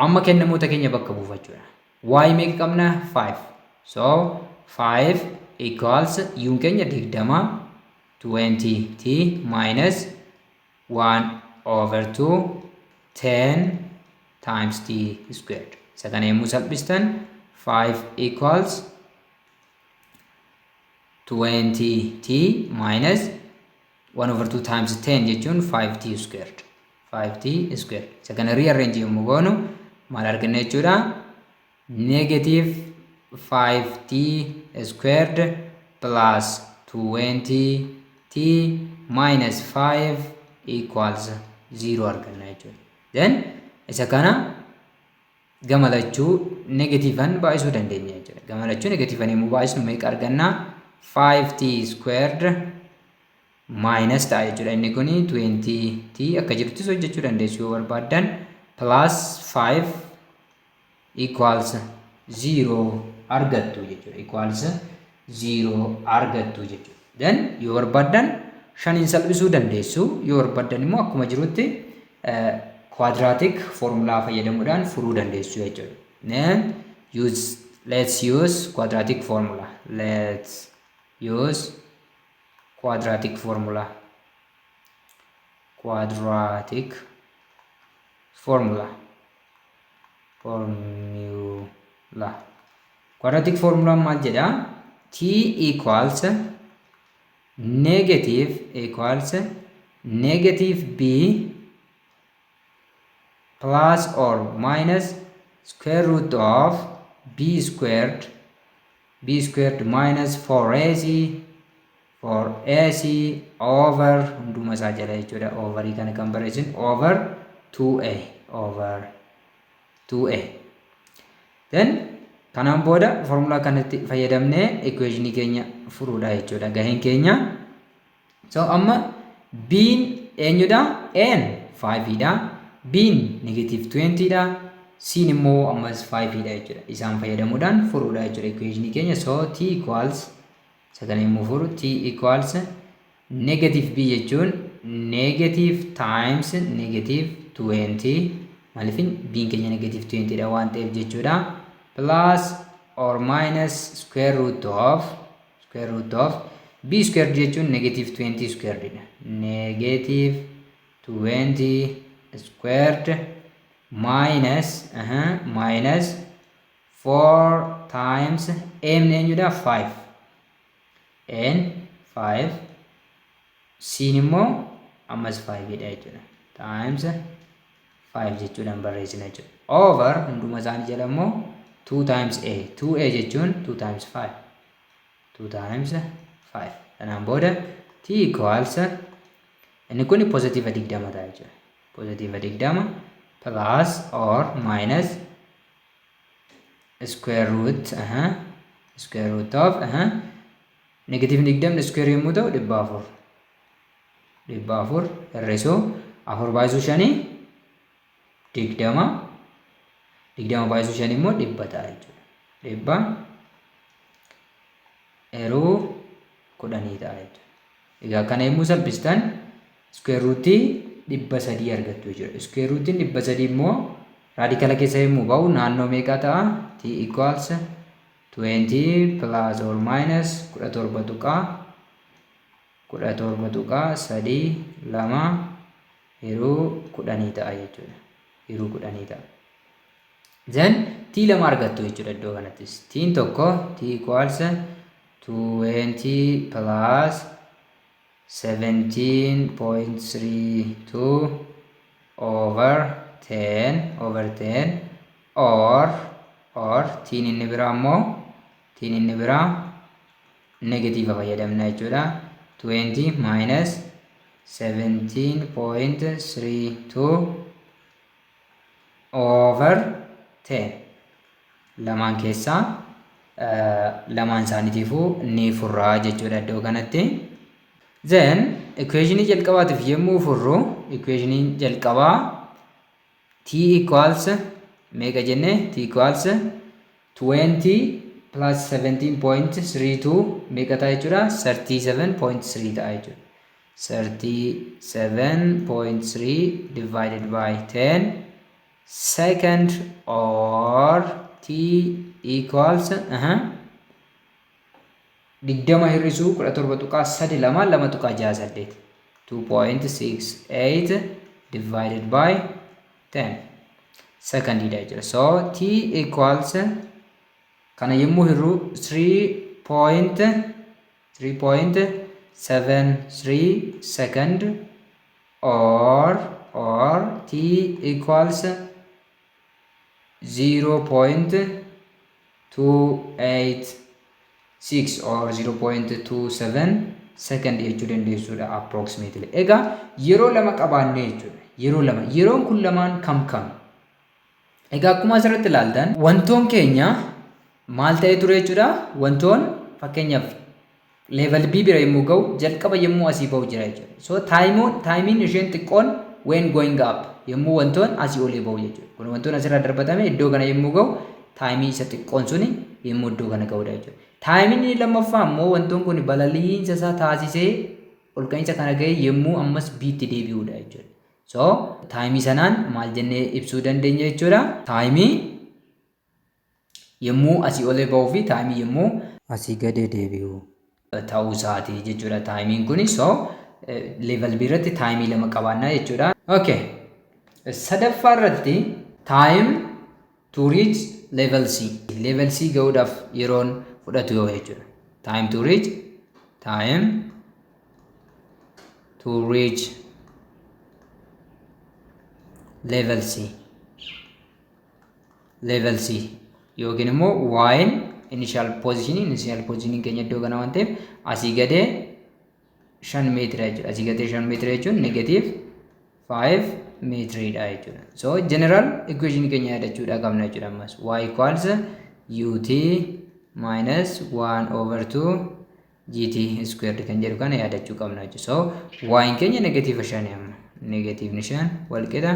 Amma kennamoota keenya bakka buufachuudha. Y meeqa qabna? 5. So 5 equals u keenya 20 20t minus 1 over 2 10 times t squared. Sakana yemmuu salphistan 5 equals 20t minus 1 over 2 times 10 jechuun 5t squared. 5t squared. Sakana rearrange yemmuu goonu maal arganna jechuudha? Negative 5t squared plus 20t minus 5 equals 0 arganna jechuudha. Then isa kana gamalachuu negativean baay'isuu dandeenya jechuudha. Gamalachuu negativean yemmuu baay'isnu meeqa arganna? 5t squared minus ta'a jechuudha. Inni kun 20t akka jiruttis hojjechuu dandeessu yoo barbaaddan plus 5 equals 0 argattu jechuudha. Equals 0 argattu jechuudha. Then yoo barbaaddan 5 salphisuu dandeessu. Yoo barbaaddan immoo akkuma jirutti quadratic formula fayyadamuudhaan furuu dandeessu jechuudha. Then let's use quadratic formula. Let's use quadratic formula. Quadratic formula. Quadratic formula maal jedha? T equals negative b plus or minus square root of b squared minus 4ac over hunduma isaa jala jechuudha. Overii kana kan barreessin over 2a. Then kanaan booda formula kanatti fayyadamnee equation keenya furuudha jechuudha. Gaheen keenya so amma b'n eenyudha? N 5 dha. B'n negative 20 dha. sin immoo ammas 5 dha jechuudha. Isaan fayyadamuudhaan furuudha jechuudha equation keenya. So t equals sagalee immoo furu t equals negative b jechuun negative times negative 20 maaliifin b keenya negative 20 dha waan ta'eef jechuudha. Plus or minus square root of b squared jechuun negative 20 squared dha. Negative 20 squared minus 4 times m eenyudha 5 and 5 sin immoo ammas 5 dha jechuudha times 5 jechuudhaan barreessina jechuudha over hunduma isaanii jala immoo 2 times a 2a jechuun 2 times 5 kanaan booda t equals inni kun positive 20 ta'a jechuudha positive 20 plus or minus square root of negative 20 square yommuu ta'u 400 hir'isuu 4 baay'isuu 5 20 baay'isuu 5 immoo 100 ta'a jechuudha 100 yeroo 10 ta'a jechuudha. Egaa kana yommuu salphistan square root 300 argattu jechuudha. Square root 300 immoo raadikaala keessa yommuu ba'u naannoo meeqa ta'a? T equals 20 plus or minus 17 tuqaa 3 2 yeroo 10 ta'a jechuudha. Yeroo 10 ta'a. Then t lama argattu jechuudha iddoo kanattis. T tokko t equals 20 plus 17.32 over 10 or tiin inni biraa immoo negative fayyadamna jechuudha 20 minus 17.32 over 10 lamaan keessaa lamaan isaaniitiifuu ni furraa jechuudha iddoo kanatti. Then equationii jalqabaatiif yommuu furru equationii jalqabaa t equals meeqa jenne t equals 20 plus 17.32 meeqa ta'a jechuudha 37.3 ta'a jechuudha 37.3 divided by 10 second or t equals 20 hir'isuu 17 tuqaa 3 2 tuqaa 6 8 2.68 divided by 10 second dha jechuudha. So t equals kana yommuu hirru 3.73 second or t equals 0.286 or 0.27 second jechuu dandeessuudha approximately. Egaa yeroo lama qabaanne jechuudha. Yeroon kun lamaan kam? Egaa akkuma asirratti ilaaltan wantoon keenya maal ta'ee ture jechuudha. Wantoon fakkeenyaaf level B bira yommuu ga'u jalqaba yommuu asii ba'u jira jechuudha. So taayimiin isheen xiqqoon when going up yommuu wantoon asii olee ba'u jechuudha. Kun wantoon asirraa darbatame iddoo kana yommuu ga'u taayimii isa xiqqoon suni yommuu iddoo kana ga'udha jechuudha. Taayimiin inni lammaffaa immoo wantoon kun balaliinsa isaa taasisee ol ka'iinsa kana ga'e yommuu ammas B'tti deebi'udha jechuudha. So taayimii sanaan maal jennee ibsuu dandeenya jechuudha. Taayimii yommuu asii olee ba'uu fi taayimii yommuu asii gadee deebi'u ta'uu isaati jechuudha taayimiin kuni. So level B irratti taayimii lama qabaannaa jechuudha. Okay. Sadaffaa irratti time to reach level C. Level C ga'uudhaaf yeroon fudhatu yoo jechuudha. Time to reach level C yookiin immoo while initial position keenya iddoo kana waan ta'eef asii gadee 5 meetira jechuudha. Asii gadee 5 meetira jechuun negative 5 meetiridha jechuudha. So general equation keenya yaadachuudha qabna jechuudha. Ammas y equals ut minus 1 over 2 gt squared kan jedhu kana yaadachuu qabna jechuudha. So y keenya negative 5 amma negative 5 wal qixa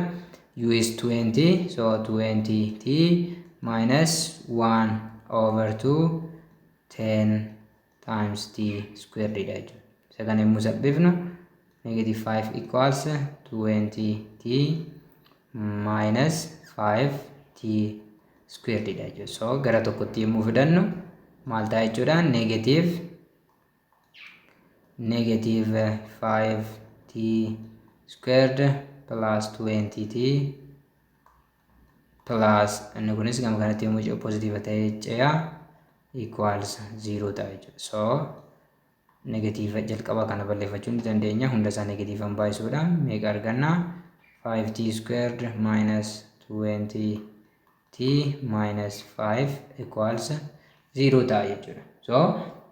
u is 20, so 20t minus 1 over 2 10 times t squared dha jechuudha. Isa kana yommuu salphifnu negative 5 equals 20t minus 5t squared dha jechuudha. So gara tokkotti yommuu fidannu maal ta'a jechuudha? Negative 5t squared plus 20t plus inni kunis gama kanatti yommuu jiru positive ta'ee ce'a equals 0 ta'a jechuudha. So negative jalqaba kana balleeffachuu ni dandeenya. Hunda isaa negative an baay'isuudha. Meeqa arganna? 5t squared minus 20t minus 5 equals 0 ta'a jechuudha. So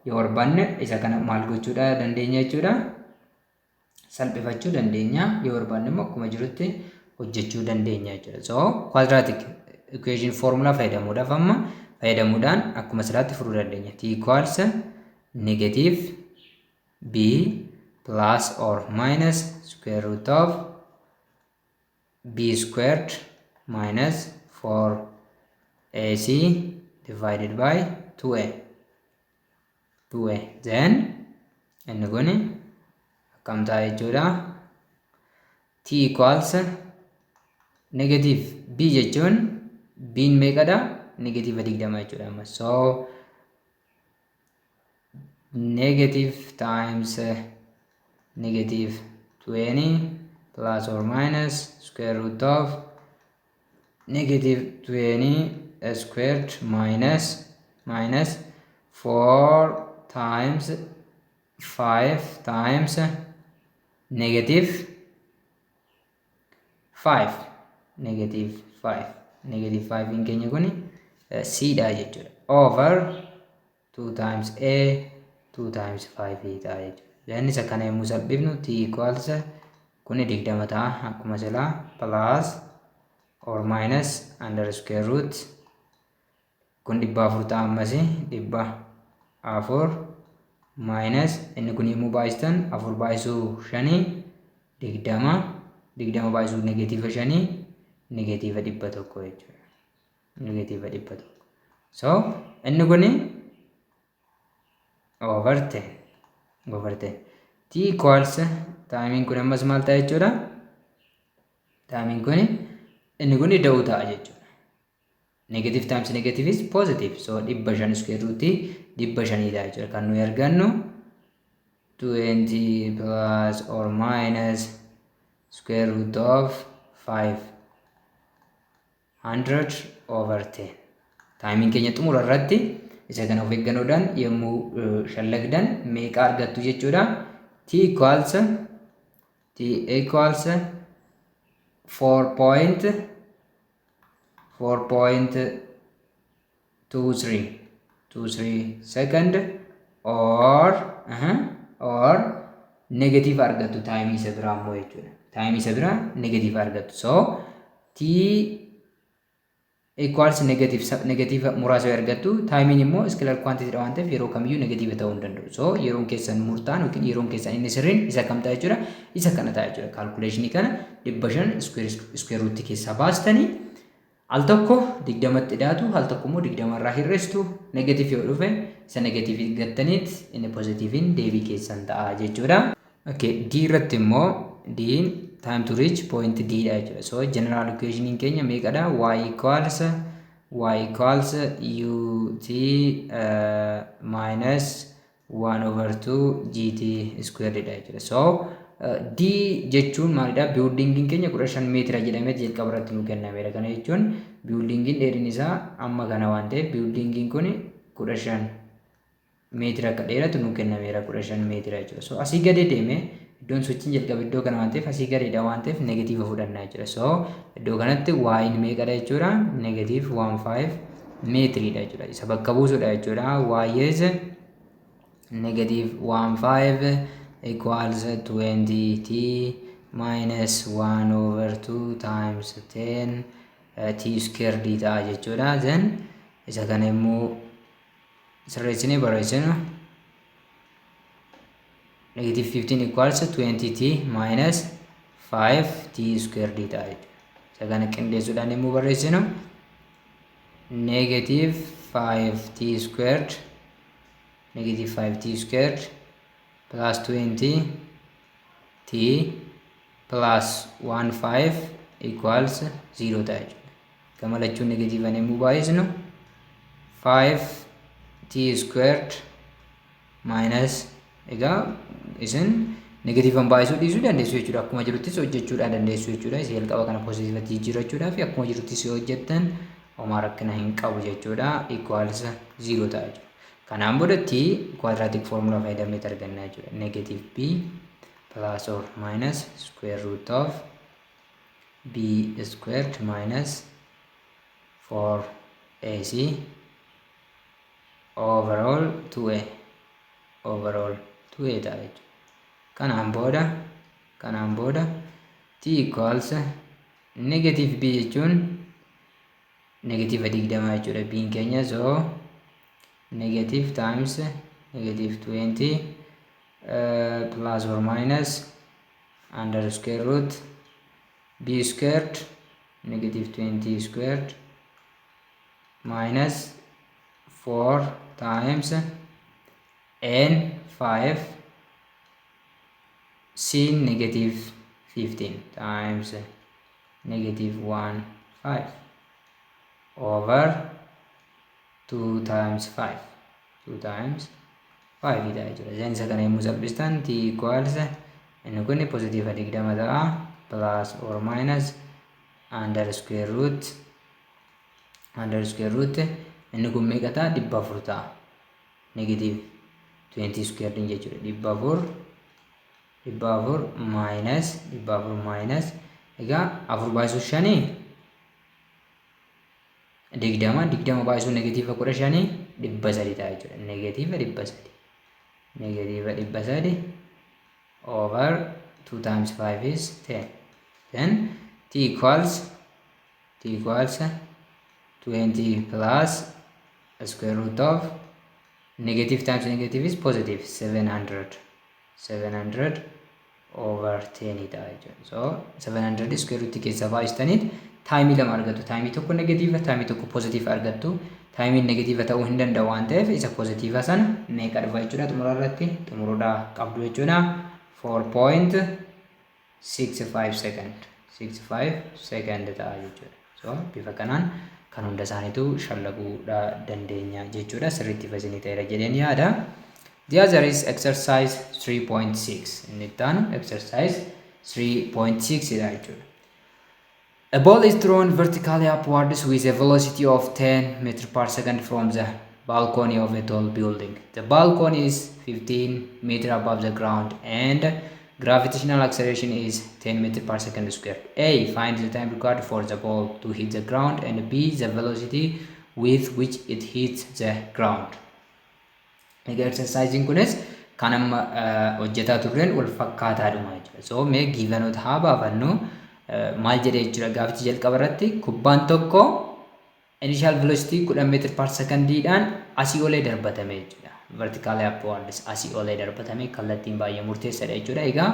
yoo barbaanne isa kana maal gochuudha dandeenya jechuudha? Salphifachuu dandeenya. Yoo barbaanne immoo akkuma jirutti hojjechuu dandeenya jechuudha. So quadratic equation formula fayyadamuudhaan akkuma siraatti furuu dandeenya. T equals negative b plus or minus square root of b squared minus 4ac divided by 2a. Then inni kun akkam ta'a jechuudha? T equals negative b jechuun b'n meeqadha? Negative 20 jechuudha. So negative times negative 20 plus or minus square root of negative 20 squared minus 4 times 5 times negative 5. Negative 5 in keenya kuni c dha jechuudha. Over 2 times a 2 times 5 ta'a jechuudha. Then isa kana yommuu salphifnu t equals kuni 20 ta'a akkuma silaa plus or minus under square root kun 400 ta'a ammas 400 minus inni kun yommuu baay'istan 4 baay'isuu 5 20 baay'isuu negative 5 negative 100 jechuudha. Negative 100. So inni kun over 10. T equals timing kun ammas maal ta'a jechuudha? Timing kun inni kun da'uu ta'a jechuudha. Negative times negative is positive. So 500 square root 500 ta'a jechuudha. Kan nuyi argannu 20 plus or minus square root of 500 over 10. Timing keenya xumura irratti isa kana of eeggannoodhaan yommuu shallagdan meeqa argattu jechuudha? T equals 4.23 second or negative argattu timing isa biraa immoo jechuudha. Timing isa biraa negative argattu. So T equals negative muraasa yoo argattu timing immoo scalar quantity dha waan ta'eef yeroo kamiyyuu negative ta'uu hin danda'u. So yeroon keessan murtaan yookiin yeroon keessan inni sirriin isa kam ta'a jechuudha? Isa kana ta'a jechuudha. Calculation kana 500 square root keessaa baastanii al tokko 20tti dhiyaatu al tokko immoo 20 irraa hir'istu negative yoo dhufe isa negative gattaniit inni positivein deebii keessan ta'a jechuudha. Okay, D irratti immoo D time to reach point D dha jechuudha. So general equation keenya meeqadha? Y equals ut minus 1 over 2 gt squared dha jechuudha. So D jechuun maalidha? Buildingin keenya 15 meetira jedhamee jalqaba irratti nu kennameera. Kana jechuun buildingin dheerinni isaa amma kana waan ta'eef buildingin kun 15 meetira akka dheeratu nu kennameera 15 meetira jechuudha. So asii gadi deeme iddoon sochiin jalqaba iddoo kana waan ta'eef asii gadiidha waan ta'eef negative fudhannaa jechuudha. So iddoo kanatti y meeqadha jechuudha? Negative 15 meetiridha jechuudha. Isa bakka buusudha jechuudha. Y is negative 15 equals 20t minus 1 over 2 times 10 t squared ta'a jechuudha. Then isa kana immoo sirreessinee barreessinu negative 15 equals 20t minus 5t squared ta'a jechuudha. isa kana qindeessuudhaan yommuu barreessinu negative 5t squared negative 5t squared plus 20t plus 15 equals 0 ta'a jechuudha. Gama lachuun negatiivaan yommuu baay'isnu 5t squared minus egaa isin negatiivaan baay'isuu dhiisuu dandeessu jechuudha. Akkuma jiruttis hojjechuudhaan dandeessu jechuudha. Isa jalqaba kana poozitiivatti jijjiirrachuudhaaf akkuma jiruttis yoo hojjettan homaa rakkina hin qabu jechuudha. Equals 0 ta'a jechuudha. Kanaan booda t quadratic formula fayyadamnee argannaa jechuudha. Negative b plus or minus square root of b squared minus 4ac overall 2a ta'a jechuudha. Kanaan booda t equals negative b jechuun negative 20 jechuudha. b keenya so negative times negative 20 plus or minus under square root b squared negative 20 squared minus 4 times n 5 sin negative 15 times negative 1 5 over 2 times 5 idha jechuudha. Isaan isa kana yommuu salphistan t equals inni kun positive 20 ta'a plus or minus under square root inni kun meeqa ta'a 400 ta'a negative 20 squared jechuudha. 400 minus egaa 4 baay'isuu 5 digdama baay'isuu negative 15 300 ta'a jechuudha. Negative 300 over 2 times 5 is 10. Then t equals 20 plus square root of negative times negative is positive 700 over 10 ta'a jechuudha. So 700 square root keessa baay'istaniit taayimii lama argattu. Taayimii tokko negatiiva, taayimii tokko pozitiiva argattu. Taayimiin negatiiva ta'uu hin danda'u waan ta'eef isa pozitiiva sana meeqa dhufa jechuudha. Xumura irratti xumuruudhaa qabdu jechuudha. 4.65 second ta'a jechuudha. So bifa kanaan kan hunda isaaniitu shallaguudhaa dandeenya jechuudha. Sirriitti fasinii ta'eera jedheen yaada. The other is exercise 3.6. Inni itti aanu exercise 3.6 dha jechuudha. A ball is thrown vertically upwards with a velocity of 10 meters per second from the balcony of a tall building. The balcony is 15 meters above the ground and gravitational acceleration is 10 meters per second squared. A. Find the time required for the ball to hit the ground, and B. The velocity with which it hits the ground. Egaa exercising kunis kan amma hojjetaa turreen wal fakkaataadhuma jechuudha. So mee giivanoota haa baafannu maal jedhee jechuudha. Gaafichi jalqaba irratti kubbaan tokko initial velocity 10 meetira per secondiidhaan asii olee darbatame jechuudha. Vertically upwards asii olee darbatame kallattiin baay'ee murteessaadha jechuudha. Egaa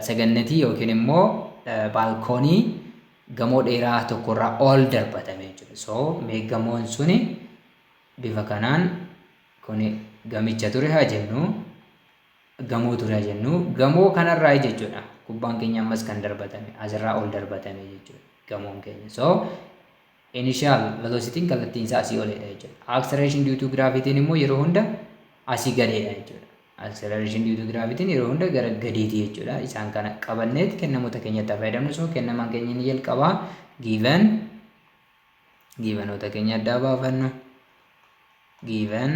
sagannetii yookiin immoo baalkoonii gamoo dheeraa tokkorraa ol darbatame jechuudha. So mee gamoon suni bifa kanaan kuni gamicha ture haa jennu, gamoo ture haa jennu, gamoo kanarraa jechuudha. Kubbaan keenya ammas kan darbatame asirraa ol darbatame jechuudha gamoon keenya. So initial velocity kallattiin isaa asii oledha jechuudha. Acceleration due to gravity immoo yeroo hunda asii gadeedha jechuudha. Acceleration due to gravity yeroo hunda gara gadiiti jechuudha. Isaan kana qabanneet kennamoota keenyatti fayyadamnu. So kennamaan keenya ni jalqabaa giivanoota keenya addaa baafannu. Given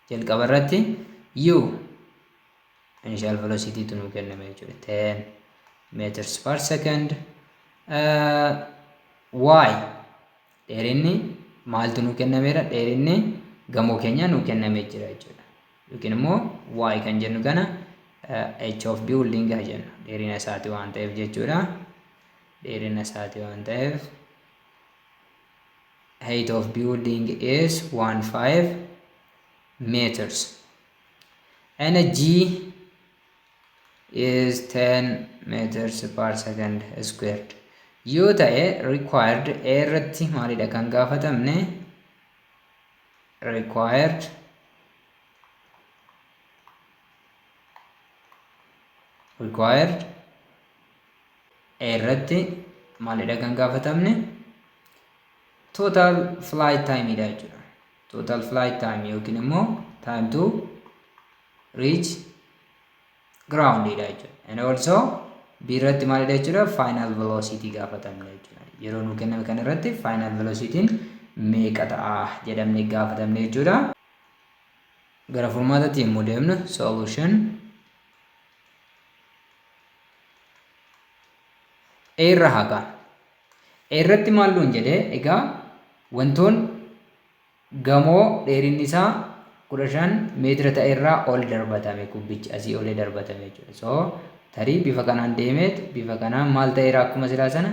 jalqaba irratti u initial velocity tunuu kenname jechuudha 10 meters per second. Y dheerinni maaltu nuu kennameera? Dheerinni gamoo keenya nuu kenname jira jechuudha. Yookiin immoo y kan jennu kana h of building haa jennu dheerina isaati waan ta'eef jechuudha. Dheerina isaati waan ta'eef height of building is 15 meters and G is 10 meters per second squared. yoo ta'e required a irratti maalidha kan gaafatamne required a irratti maalidha kan gaafatamne total flight time idha jechuudha. Total flight time yookiin immoo time to reach ground idha jechuudha. And also b irratti maalidha jechuudha final velocity gaafatamne jechuudha. Yeroo nu kenname kan irratti final velocity meeqa ta'a jedhamne gaafatamne jechuudha. Gara furmaataatti yommuu deemnu solution A irra haqa. A irratti maal nuun jedhee egaa wantoon gamoo dheerinni isaa 15 meetira ta'e irraa ol darbatame kubbichi asii olee darbatame jechuudha. So tarii bifa kanaan deemeet bifa kanaan maal ta'eera akkuma silaa sana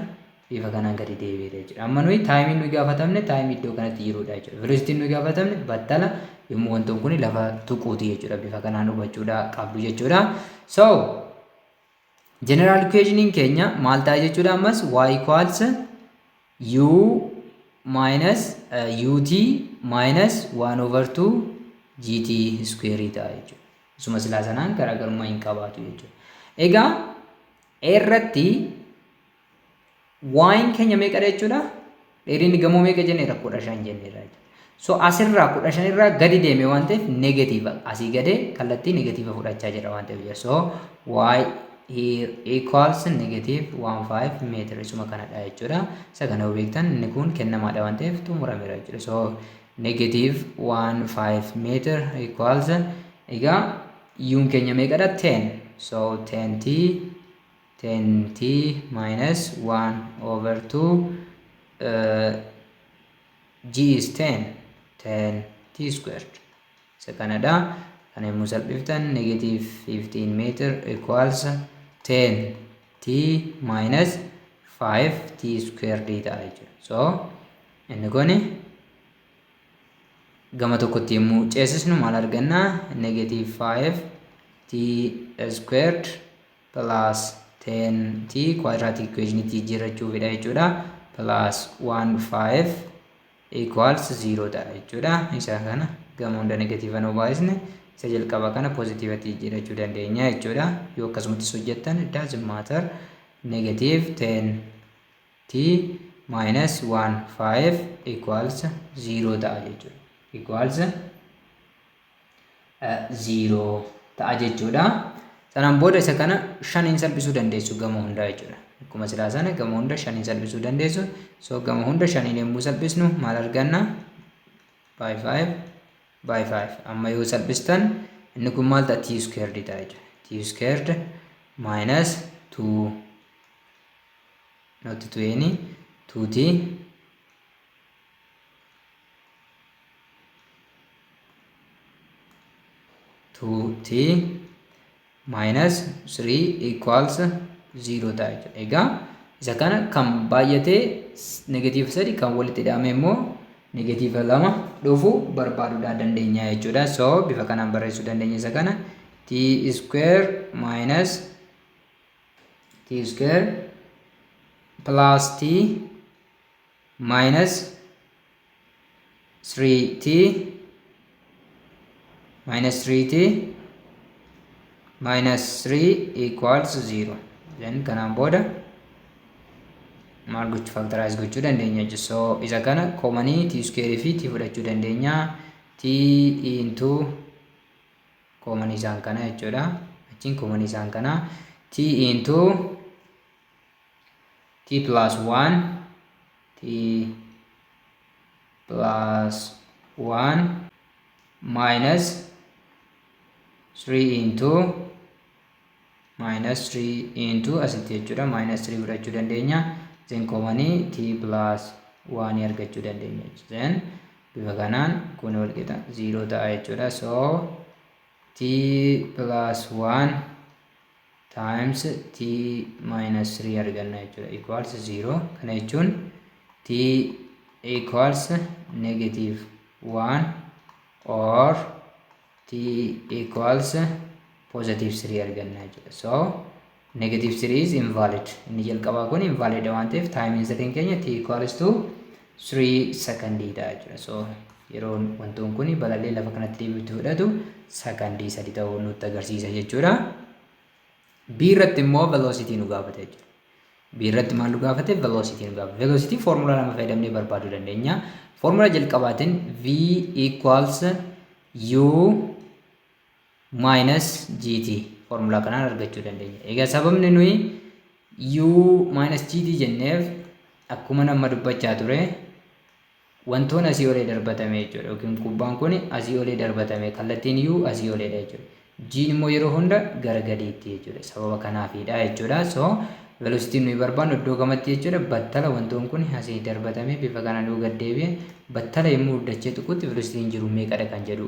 bifa kanaan gadi deebi'eera jechuudha. Amma nuyi taayimiin nuyi gaafatamne taayimii iddoo kanatti jirudha jechuudha. Velocitiin nuyi gaafatamne battala yommuu wantoon kun lafa tuquuti jechuudha. Bifa kanaan hubachuudha qabdu jechuudha. So general equation keenya maal ta'a jechuudha ammas y equals u minus ut minus 1 over 2 gt square ta'a jechuudha. Isuma silaa sanaan garaagarummaa hin qabaatu jechuudha. Egaa irratti y keenya meeqa jechuudha? Dheerinni gamoo meeqa jenneera? 15 jenneera. So asirraa 15 irraa gadi deeme waan ta'eef negatiiva asii gadee kallattii negatiiva fudhachaa jira waan ta'eef so y here equals negative 15 meter isuma kanadha jechuudha. Isa kana beektan inni kun kennamaadha waan ta'eef xumurameera jechuudha. So negative 15 meter equals egaa yuun keenya meeqadha? 10. So 10t minus 1 over 2 g is 10t squared. Isa kanadha. Kana yommuu salphiftan negative 15 meter equals 10t minus 5t squared ta'a jechuudha. So inni kun gama tokkotti yommuu ceesisnu maal arganna? Negative 5t squared plus 10t quadratic equation itti jijjiirrachuufidha jechuudha. Plus 15 equals 0 ta'a jechuudha. Isa kana gama hunda negative nu baay'isne isa jalqaba kana positive itti jijjiirrachuu dandeenya jechuudha. Yoo akkasumatti hojjettan it doesn't matter. Negative 10t minus 15 equals 0 ta'a jechuudha. Equals 0 ta'a jechuudha. Sanaan booda isa kana 5 salphisuu dandeessu gama hundaa jechuudha. Akkuma silaa sana gama hunda 5 salphisuu dandeessu. So gama hunda 5 yommuu salphisnu maal arganna? By 5 amma yoo salphistan inni kun maal ta'a? T squared ta'a jechuudha. T squared minus 2 not 20 2t minus 3 equals 0 ta'a jechuudha. Egaa isa kana kan baay'atee negative 3 kan walitti hidhame immoo negative 2 dhufu barbaaduudhaan dandeenya jechuudha. So bifa kanaan barreessuu dandeenya isa kana t square minus t square plus t minus 3t minus 3t minus 3 equals 0. Then kanaan booda maal gochuu factorize gochuu dandeenya jechuudha. So isa kana common t square fi t fudhachuu dandeenya. T into common isaan kana jechuudha. Achiin common isaan kana t into t plus 1 t plus 1 minus 3 into minus 3 into asitti jechuudha. Minus 3 fudhachuu dandeenya. Then common t plus 1 argachuu dandeenya. Then bifa kanaan kun wal qixa 0 ta'a jechuudha. So t plus 1 times t minus 3 arganna jechuudha equals 0. Kana jechuun t equals negative 1 or t equals positive 3 arganna jechuudha. So negative 3 is invalid. Inni jalqabaa kun invalid waan ta'eef time instant keenya t equals to 3 secondii dha jechuudha. So yeroo wantoon kun balallee lafa kanatti deebi'utti fudhatu secondii 3 ta'uu nutti agarsiisa jechuudha. B irratti immoo velocity nu gaafata jechuudha. B irratti maal nu gaafate? Velocity nu gaafata. Velocity formula lama fayyadamnee barbaaduu dandeenya. Formula jalqabaatiin v equals u minus gt formula kanaan argachuu dandeenya. Egaa sababni nuyi u minus gt jenneef akkuma nama dubbachaa ture wantoon asii olee darbatame jechuudha. Yookiin kubbaan kun asii olee darbatame kallattiin u asii oleedha jechuudha. G immoo yeroo hunda gara gadiitti jechuudha. Sababa kanaafidha jechuudha. So velocity nuyi barbaannu iddoo gamatti jechuudha. Battala wantoon kun asii darbatame bifa kanaan yoo gad deebi'e battala yommuu dachee tuqutti velocity jiru meeqadha kan jedhu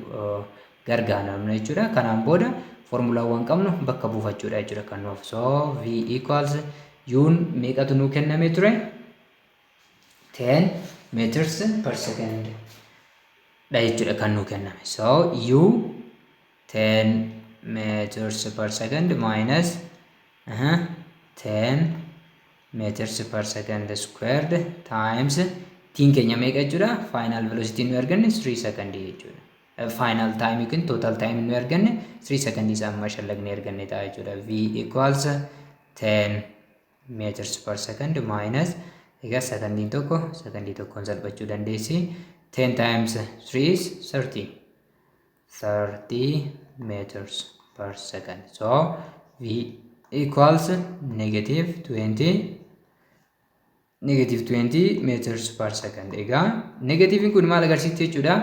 gargaaramna jechuudha. Kanaan booda formulaawwan qabnu bakka buufachuudha jechuudha kan nuuf. So v equals u'n meeqatu nuu kenname ture? 10 meters per second dha jechuudha kan nuu kenname. So u 10 meters per second minus 10 meters per second squared times tiin keenya meeqa jechuudha? Final velocity nu arganne 3 second jechuudha. Final time yookiin total time nu arganne 3 second isaa amma shallagne arganne ta'a jechuudha. V equals 10 meters per second minus egaa secondin tokkoon salphachuu dandeessi. 10 times 3 is 30 meters per second. So V equals negative 20 meters per second. Egaa negative kun maal agarsiisa jechuudha?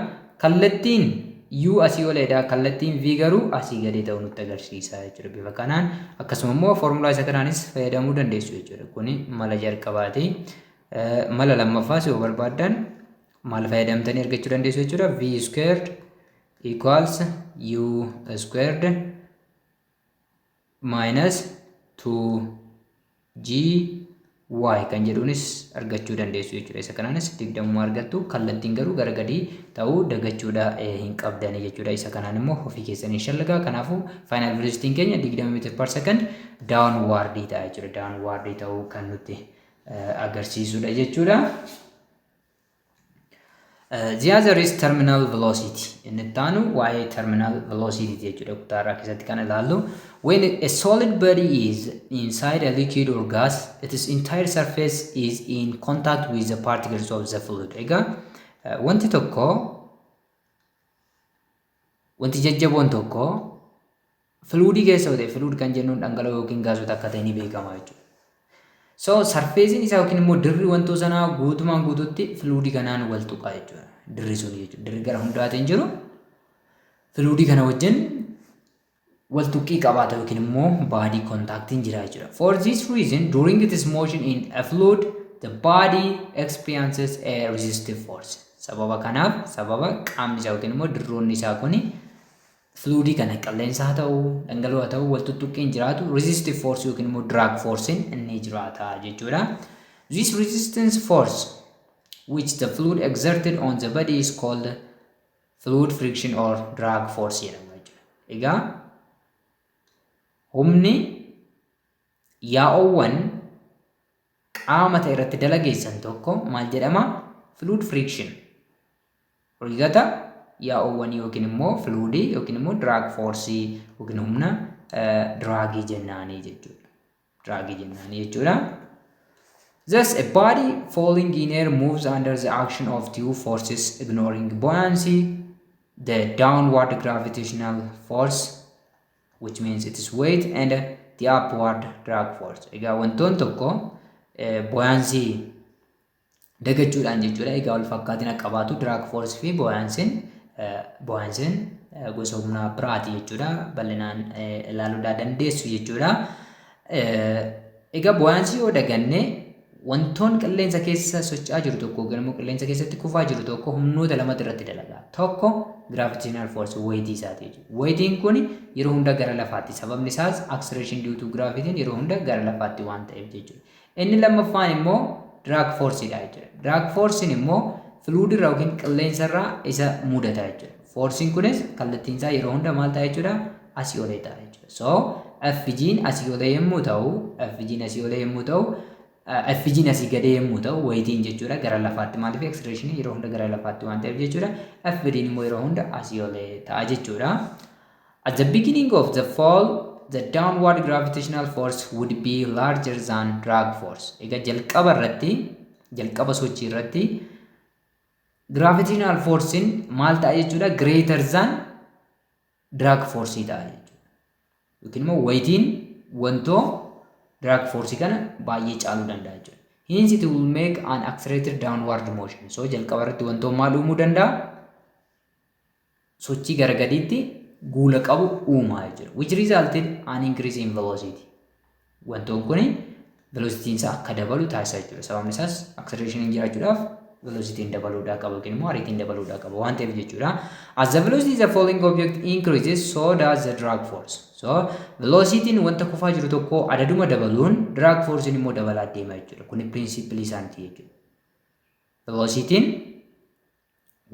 Kallattiin u asii oleedha. Kallattiin v garuu asii gadee ta'uu nutti agarsiisa jechuudha. Bifa kanaan akkasuma immoo formulaa isa kanaanis fayyadamuu dandeessu jechuudha. Kuni mala jalqabaati. Mala lammaffaas yoo barbaaddan maal fayyadamtanii argachuu dandeessu jechuudha. V squared equals u squared minus 2g y kan jedhuunis argachuu dandeessu jechuudha. Isa kanaanis digdamuma argattu. Kallattiin garuu gara gadii ta'uu dagachuudha hin qabdani jechuudha. Isa kanaan immoo ofii keessanii shallagaa. Kanaafuu final velocity keenya 20 meter per second downward ta'a jechuudha. Downward ta'uu kan nutti agarsiisudha jechuudha. The other is terminal velocity. Inni taanu waa'ee terminal velocity jechuudha. Kutaarraa keessatti kan ilaallu. When a solid body is inside a liquid or gas, its entire surface is in contact with the particles of the fluid. Egaa wanti tokko wanti jajjaboon tokko fluidii keessa ta'e fluid kan jennuun dhangala'oo yookiin gaasota akka ta'e ni beekama jechuudha. So surfacein isaa yookiin immoo dirri wantoo sanaa guutumaan guututti fluidii kanaan wal tuqaa jechuudha. Dirri sun jechuudha. Dirri gara hundaatiin jiru fluidii kana wajjin wal tuqqii qabaata yookiin immoo body contactiin jira jechuudha. For this reason, during its motion in a fluid, the body experiences a resistive force. Sababa kanaaf sababa qaamni isaa yookiin immoo dirroonni isaa kuni fluidii kana qilleensa haa ta'u dhangala'oo haa ta'u wal tuttuqqeen jiraatu resistive force yookiin immoo drag force inni jiraata jechuudha. This resistance force which the fluid exerted on the body is called fluid friction or drag force jedhama jechuudha. Egaa humni yaa'oowwan qaama ta'e irratti dalageessan tokko maal jedhama? Fluid friction. Rigata yaa'oowwan yookiin immoo fluidii yookiin immoo drag force yookiin humna draagii jennaanii jechuudha. Draagii jennaanii jechuudha. Thus, a body falling in air moves under the action of two forces, ignoring buoyancy, the downward gravitational force, which means its weight, and the upward drag force. Egaa wantoon tokko buoyancy dagachuudhaan jechuudha. Egaa wal fakkaatina qabaatu drag force fi buoyancy'n gosa humna biraati jechuudha. Bal'inaan ilaaluudhaa dandeessu jechuudha. Egaa buoyancy yoo daganne wantoon qilleensa keessa socho'aa jiru tokko yookiin immoo qilleensa keessatti kufaa jiru tokko humnoota lamatu irratti dalaga. Tokko gravitational force weight isaati jechuudha. Weightiin kun yeroo hunda gara lafaatti. Sababni isaas acceleration due to gravity yeroo hunda gara lafaatti waan ta'eef jechuudha. Inni lammaffaan immoo drag force dha jechuudha. Drag force immoo fluid irraa yookiin qilleensa irraa isa mudata jechuudha. Forcein kunis kallattiin isaa yeroo hunda maal ta'a jechuudha? Asii olee ta'a jechuudha. So FG'n asii olee yommuu ta'u FG'n asii olee yommuu ta'u FG'n asii gadee yommuu ta'u weightiin jechuudha gara lafaatti maaliif acceleration yeroo hunda gara lafaatti waan ta'eef jechuudha FD'n immoo yeroo hunda asii olee ta'a jechuudha. At the beginning of the fall the downward gravitational force would be larger than drag force. Egaa jalqaba sochii irratti gravitational force'n maal ta'a jechuudha greater than drag force ta'a jechuudha. Yookiin immoo weightiin wantoo drag force kana baay'ee caaluu danda'a jechuudha. Hence it will make an accelerated downward motion. So jalqaba irratti wantoo maal uumuu danda'a? Sochii gara gadiitti guula qabu uumaa jechuudha. Which resulted an increase in velocity. Wantoon kuni velocity isaa akka dabalu taasisa jechuudha. Sababni isaas acceleration hin jiraachuudhaaf velocity dabaluudhaa qaba yookiin immoo ariitiin dabaluudhaa qaba waan ta'eef jechuudha. As the velocity of the falling object increases, so does the drag force. So velocity wanta kufaa jiru tokko adaduma dabaluun drag force immoo dabalaa deema jechuudha. Kuni principle isaaniiti jechuudha. Velocity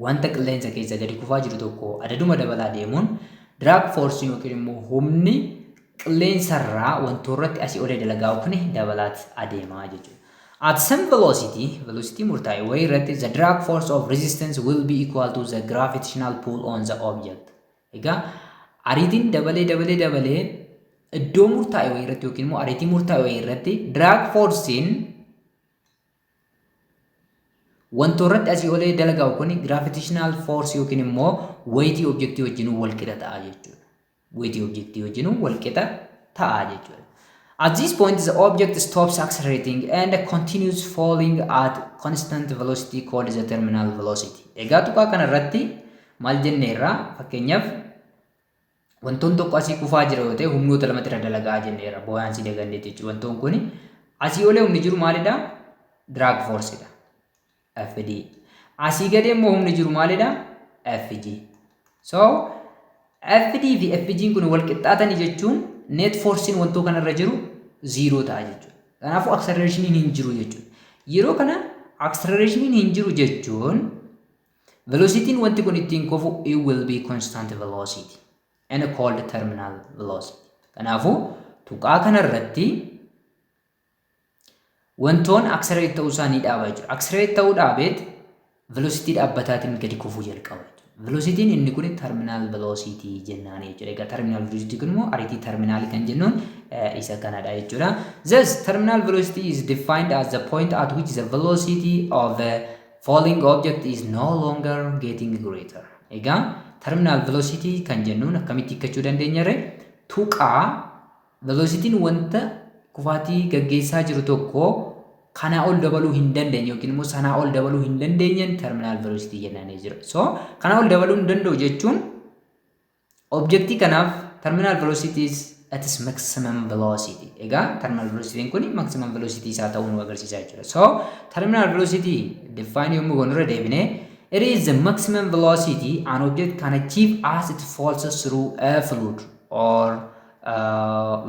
wanta qilleensa keessa gadi kufaa jiru tokko adaduma dabalaa deemuun drag force yookiin immoo humni qilleensarraa wantoorratti asii olee dalagaa kuni dabalaat adeemaa jechuudha. At some velocity murtaa'e wayii irratti the drag force of resistance will be equal to the gravitational pull on the object. Egaa ariitiin dabalee iddoo murtaa'e wayii irratti yookiin immoo ariitii murtaa'e wayii irratti drag force'n wantoorratti asii olee dalagaa kun gravitational force yookiin immoo weightii objectii wajjin wal qixa ta'a jechuudha. Weightii objectii wajjin wal qixa ta'a jechuudha. At this point, the object stops accelerating and continues falling at constant velocity called the terminal velocity. Egaa tuqaa kana irratti maal jenneerra fakkeenyaaf wantoon tokko asii kufaa jira yoo ta'e humnoota lamatti irra dalagaa jenneerra bu'aansii dagandeetti jechuudha. Wantoon kun asii olee humni jiru maalidha? Drag force dha. FD. Asii gadee immoo humni jiru maalidha? FG. So FD fi FG kun wal qixxaatanii jechuun net force'n wantoo kanarra jiru 0 ta'a jechuudha. Kanaafuu acceleration'n hin jiru jechuudha. Yeroo kana acceleration'n hin jiru jechuun velocity'n wanti kun ittiin kufu it will be constant velocity and called terminal velocity. Kanaafuu tuqaa kanarratti wantoon accelerate ta'uu isaanii dhaaba jechuudha. Accelerate ta'uu dhaabeet velocity dhaabbataatiin gadi kufuu jalqaba. Velocity'n inni kun terminal velocity jennaan jechuudha. Egaa terminal velocity kun immoo ariitii terminaalii kan jennuun isa kanadha jechuudha. Thus terminal velocity is defined as the point at which the velocity of a falling object is no longer getting greater. Egaa terminal velocity kan jennuun akkamitti hiikkachuu dandeenyarre tuqaa velocity'n wanta kufaatii gaggeessaa jiru tokko kanaa ol dabaluu hin dandeenye yookiin immoo sanaa ol dabaluu hin dandeenyeen terminal velocity jennaan jira. So kanaa ol dabaluu hin danda'u jechuun objectii kanaaf terminal velocity is at its maximum velocity. Egaa terminal velocity kun maximum velocity isaa ta'uu nu agarsiisa jechuudha. So terminal velocity define yommuu goonurra deebinee it is the maximum velocity an object can achieve as it falls through a fluid or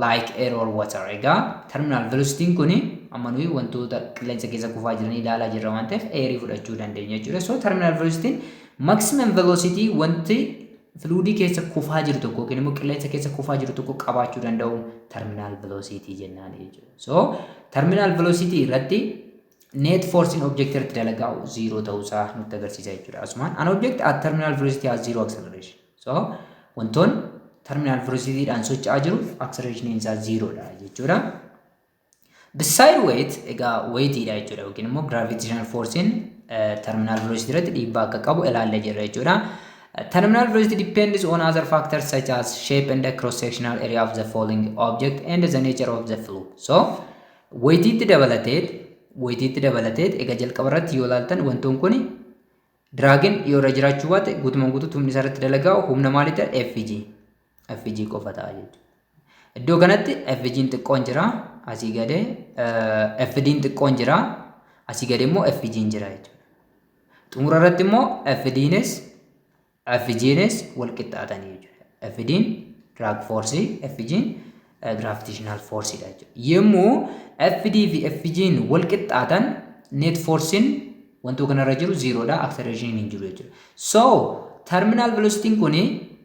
like air or water. Egaa terminal velocity kun amma nuyi wantoota qilleensa keessa kufaa jiran ilaalaa jirra waan ta'eef eerii fudhachuu dandeenya jechuudha. So terminal velocity maximum velocity wanti fluidii keessa kufaa jiru tokko yookiin immoo qilleensa keessa kufaa jiru tokko qabaachuu danda'u terminal velocity jennaan jechuudha. So terminal velocity irratti net force in object irratti dalagaa 0 ta'uu isaa nutti agarsiisa jechuudha. Asumaan an object at terminal velocity has 0 acceleration. So wantoon terminal velocity dhaan socho'aa jiru acceleration isaa 0 dha jechuudha. Beside weight, egaa weightiidha jechuudha yookiin immoo gravitational force'n terminal velocity irratti dhiibbaa akka qabu ilaallee jirra jechuudha. Terminal velocity depends on other factors such as shape and cross-sectional area of the falling object and the nature of the fluid. So weightiitti dabalateet egaa jalqaba irratti yoo ilaaltan wantoon kun draagin yoo irra jiraachuu baate guutumaan guutuutti humni isaa irratti dalagaa humna maalidha? FG qofa ta'a jechuudha. Iddoo kanatti FG'n xiqqoon jira asii gadee FD'n xiqqoon jira asii gadee immoo FG'n jira jechuudha. Xumura irratti immoo FG'nis wal qixxaatanii jechuudha. FD'n drag force, FG'n gravitational force dha jechuudha. Yemmuu FD fi FG'n wal qixxaatan net force'n wantoo kanarra jiru 0 dha, acceleration hin jiru jechuudha. So terminal velocity kun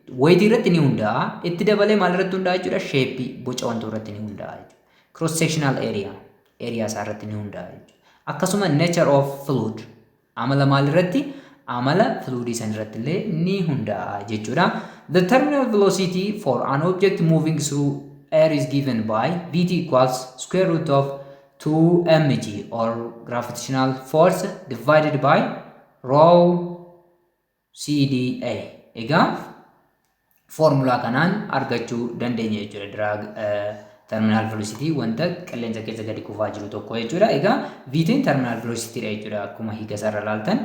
weight irratti ni hundaa'a. Itti dabalee maal irratti hundaa'a jechuudha? Shape boca wantoota irratti ni hundaa'a jechuudha. Cross sectional area isaa irratti ni hundaa'a jechuudha. Akkasuma nature of fluid amala maal irratti? Amala fluid san irratti illee ni hundaa'a jechuudha. The terminal velocity for an object moving through air is given by Vt equals square root of 2 mg or gravitational force divided by rho CdA. Egaa formula kanaan argachuu dandeenya jechuudha. Drag terminal velocity wanta qilleensa keessa gadi kufaa jiru tokko jechuudha. Egaa Vtiin terminal velocity dha jechuudha akkuma hiika sarara ilaaltan.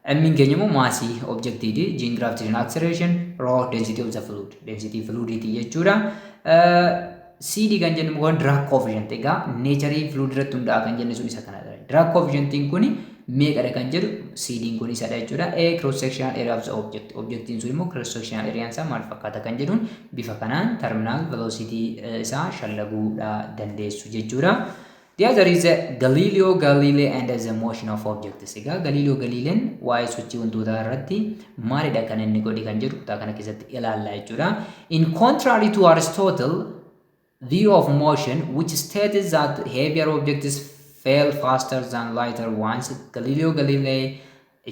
M'n keenya immoo maasii objectiidhi. G gravitational acceleration, rho density of the fluid. Density fluidity jechuudha. CD kan jennu immoo drag coefficient. Egaa nature fluid irratti hundaa'a kan jennu sun isa kanadha. Drag coefficientiin kuni meeqadha kan jedhu CD'n kun isadha jechuudha. A cross sectional area of the object. Objectiin sun immoo cross sectional area isaa maal fakkaata kan jedhuun bifa kanaan terminal velocity isaa shallaguudha dandeessu jechuudha. The other is Galileo Galilei and the motion of objects. Egaa Galileo Galileen waa'ee sochii wantoota irratti maalidha kan inni godhe kan jedhu kutaa kana keessatti ilaalla jechuudha. In contrary to Aristotle view of motion, which states that heavier objects fail faster than lighter ones, Galileo Galilei,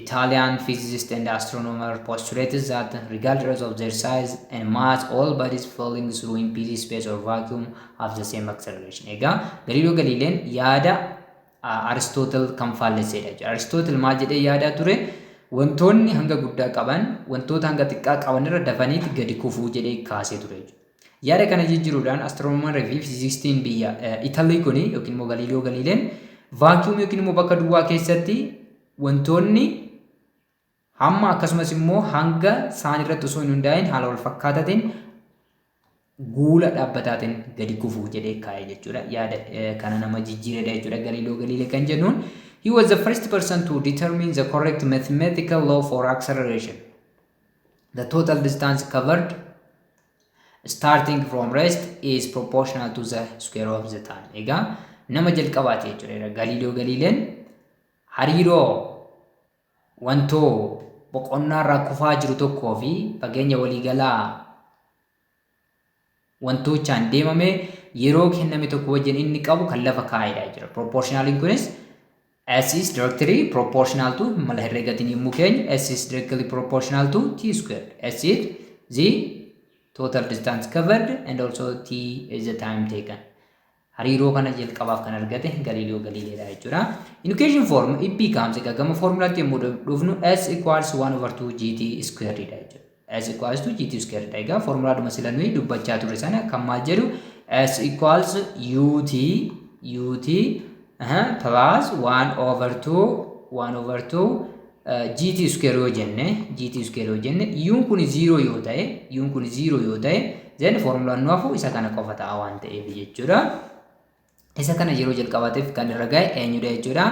Italian physicist and astronomer, postulated that regardless of their size and mass, all bodies falling through empty space or vacuum have the same acceleration. Egaa Galileo Galileen yaada Aristotle kan faalleessedha jechuudha. Aristotle maal jedhee yaadaa ture? Wantoonni hanga guddaa qaban wantoota hanga xiqqaa qaban irra dafaniiti gadi kufuu jedhee kaasee ture jechuudha. Yaada kana jijjiiruudhaan astronomer fi fiizistiin biyya Italii kuni yookiin immoo Galileo Galileen vacuum yookiin immoo bakka duwwaa keessatti wantoonni hamma akkasumas immoo hanga isaan irratti osoo hin hundaa'in haala wal fakkaataatiin guula dhaabbataatiin gadi kufuu jedhee kaa'e jechuudha. Yaada kana nama jijjiiredha jechuudha Galileo Galilei kan jennuun. He was the first person to determine the correct mathematical law for acceleration. The total distance covered starting from rest is proportional to the square of the time. Egaa nama jalqabaate jechuudha. Galileo Galileen hariiroo wantoo boqonnaa irraa kufaa jiru tokkoo fi fageenya waliigalaa wantoochaan deemame yeroo kenname tokko wajjin inni qabu kan lafa kaa'edha jechuudha. Proportionaliin kunis S is directly proportional to mala herreegatiin yommuu keenya S is directly proportional to T squared. S is the total distance covered and also T is the time taken. Hariiroo kana jalqabaaf kan argate Galileo Galileedha jechuudha. In equation form it becomes gama formulaatti yommuu dhufnu S equals 1 over 2 GT squared dha jechuudha. S equals to GT squared dha. Egaa formulaadhuma sila nuyi dubbachaa turre sana kan maal jedhu S equals UT plus 1 over 2 GT square yoo jenne U'n kun 0 yoo ta'e then formulaan nu hafu isa kana qofa ta'a waan ta'eef jechuudha. Isa kana yeroo jalqabaatiif kan irra ga'e eenyudha jechuudha?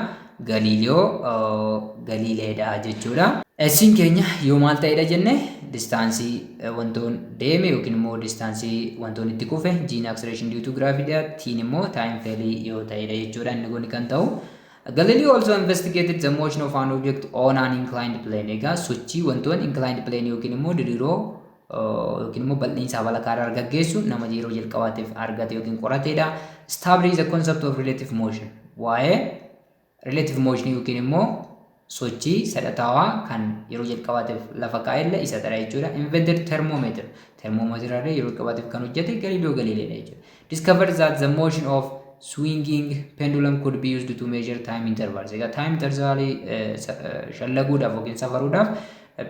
Galileo Galileedha jechuudha. Siin keenya yoo maal ta'edha jenne distaansii wantoon deeme yookiin immoo distaansii wantoon itti kufe G'n acceleration due to gravity T'in immoo time failure yoo ta'edha jechuudha. Inni kun kan ta'u Galileo also investigated the motion of an object on an inclined plane. Egaa sochii wantoon inclined plane yookiin immoo diriiroo yookiin immoo bal'insa balakaarraa gaggeessu nama yeroo jalqabaatiif argate yookiin qorateedha. Establish the concept of relative motion. Waa'ee relative motion yookiin immoo sochii sadhataawaa kan yeroo jalqabaatiif lafa kaa'e isa dha jechuudha. Invented thermometer. Thermometer yeroo jalqabaatiif kan hojjete Galileo Galileedha jechuudha. Discovered that the motion of swinging pendulum could be used to measure time intervals. Egaa time intervals shallaguudhaaf yookiin safaruudhaaf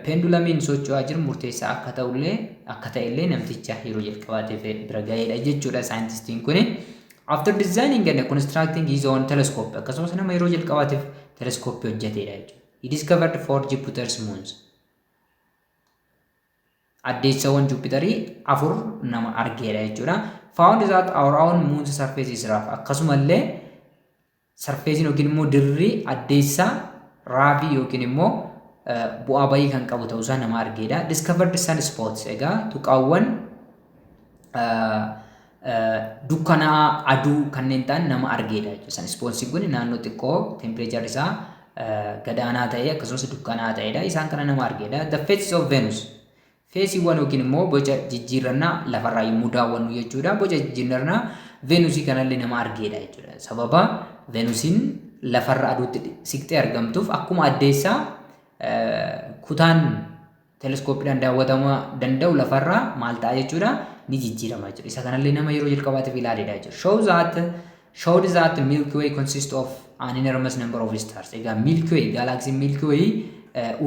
pendulumiin socho'aa jiru murteessaa akka ta'ellee namticha yeroo jalqabaatiif bira ga'eedha jechuudha saayintistiin kuni. After designing and constructing his own telescope, akkasumas nama yeroo jalqabaatiif teleskooppii hojjeteedha jechuudha. He discovered 4 Jupiter's moons. Addeessawwan Jupiterii 4 nama argeedha jechuudha. Found that our own moon's surface is rough. Akkasumallee sarfeesiin yookiin immoo dirri addeessaa raafii yookiin immoo bu'aa bayii kan qabu ta'uusaa nama argeedha. Discovered sunspots. Egaa tuqaawwan dukkanaa aduu kanneen ta'an nama argeedha jechuudha. Sunspotsiin kun naannoo xiqqoo tempereechar isaa gadaanaa ta'e akkasumas dukkanaa ta'edha. Isaan kana nama argeedha. The phases of Venus. feesiiwwan yookiin immoo boca jijjiirannaa lafarraa yommuu daawwannu jechuudha. Boca jijjiirannaa Veenusii kanallee nama argeedha jechuudha. Sababa Veenusiin lafarra aduutti siqxee argamtuuf akkuma addeessaa kutaan teleskooppiidhaan daawwatamuu danda'u lafarraa maal ta'a jechuudha ni jijjiirama jechuudha. Isa kanallee nama yeroo jalqabaatiif ilaaleedha jechuudha. Showed that Milky Way consists of an enormous number of stars. Egaa Milky Way, galaxy Milky Way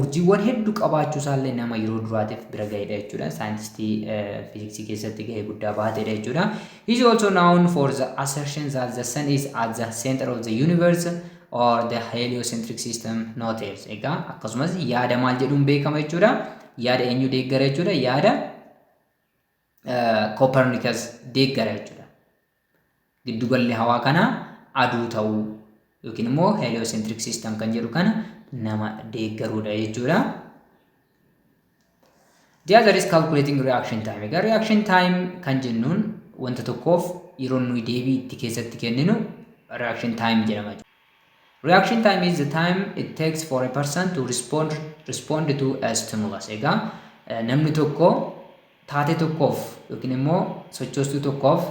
urjiiwwan hedduu qabaachuu isaallee nama yeroo duraatiif bira ga'eedha jechuudha. Saayintistii fiiziksii keessatti gahee guddaa baateedha jechuudha. He is also known for the assertion that the sun is at the center of the universe or the heliocentric system not else. Egaa akkasumas yaada maal jedhuun beekama jechuudha. Yaada eenyu deeggara jechuudha. Yaada Copernicus deeggara jechuudha. Giddugalli hawaa kana aduu ta'uu yookiin immoo heliocentric system kan jedhu kana nama deeggaruudha jechuudha. The other is calculating reaction time. Egaa reaction time kan jennuun wanta tokkoof yeroo nuyi deebii itti keessatti kenninu reaction time jedhama. Reaction time is the time it takes for a person to respond to a stimulus. Egaa namni tokko taatee tokkoof yookiin immoo sochoostuu tokkoof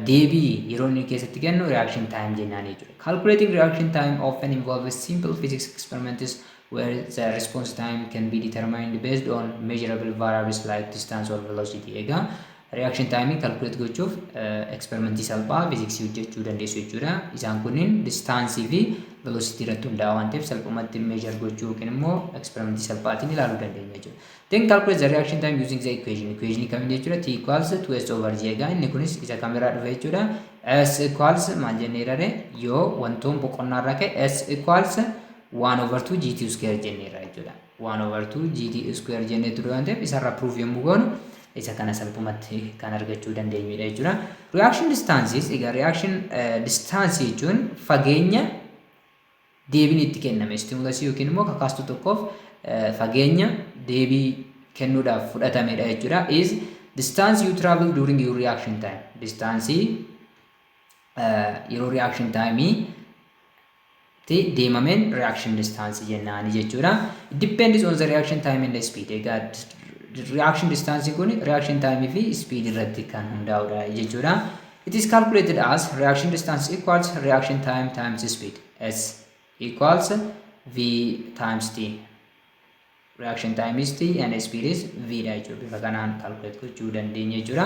deebii yeroo inni keessatti kennu reaction time jennaan jechuudha. Calculating reaction time often involves simple physics experiments where the response time can be determined based on measurable variables like distance or velocity. Egaa reaction time calculate gochuuf experimentii salphaa fiiziksii hojjechuu dandeessu jechuudha. Isaan kunniin distaansii fi velocity irratti hundaa'aa waan ta'eef salphumatti measure gochuu yookiin immoo experimentii salphaatiin ilaaluu dandeenya jechuudha. Then calculate the reaction time using the equation. Equation kamiin jechuudha T equals 2s over g. Egaa inni kunis isa kamirraa dhufe jechuudha. S equals maal jennee irrare yoo wantoon boqonnaa irraa ka'e S equals 1 over 2 gt square jennee irraa jechuudha. 1 over 2 gt square jennee ture waan ta'eef isarraa proof yommuu goonu isa kana salphumatti kan argachuu dandeenyudha jechuudha. Reaction distances. Egaa reaction distance jechuun fageenya deebiin itti kenname stimulusii yookiin immoo kakaastuu tokkoof fageenya deebii kennuudhaaf fudhatamedha jechuudha. Is distance you travel during your reaction time. Distance yeroo reaction time ti deemameen reaction distance jennaani jechuudha. It depends on the reaction time and the speed. Egaa reaction distance kun reaction time fi speed irratti kan hundaa'udha jechuudha. It is calculated as reaction distance equals reaction time times speed. S equals v times t. Reaction time is t and speed is v dha jechuudha. Bifa kanaan calculate gochuu dandeenya jechuudha.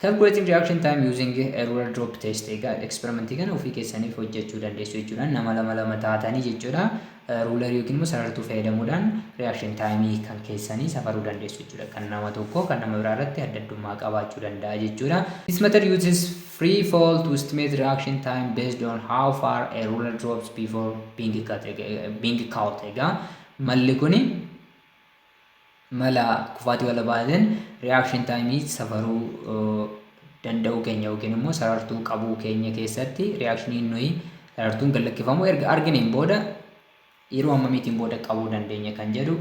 Calculating reaction time using a ruler drop test. Egaa experimentii kana ofii keessaniif hojjechuu dandeessu jechuudha. Nama lama taatanii jechuudha. Ruler yookiin immoo sarartuu fayyadamuudhaan reaction time kan keessanii safaruu dandeessu jechuudha. Kan nama tokko kan nama biraa irratti adda addummaa qabaachuu danda'a jechuudha. This method uses free fall to estimate reaction time based on how far a ruler drops before being caught. Egaa malli kuni mala kufaatii walabaatiin reaction time safaruu danda'uu keenya yookiin immoo sarartuu qabuu keenya keessatti reactioniin nuyi sarartuun gallakkifamu erga argineen booda yeroo ammamiitiin booda qabuu dandeenya kan jedhu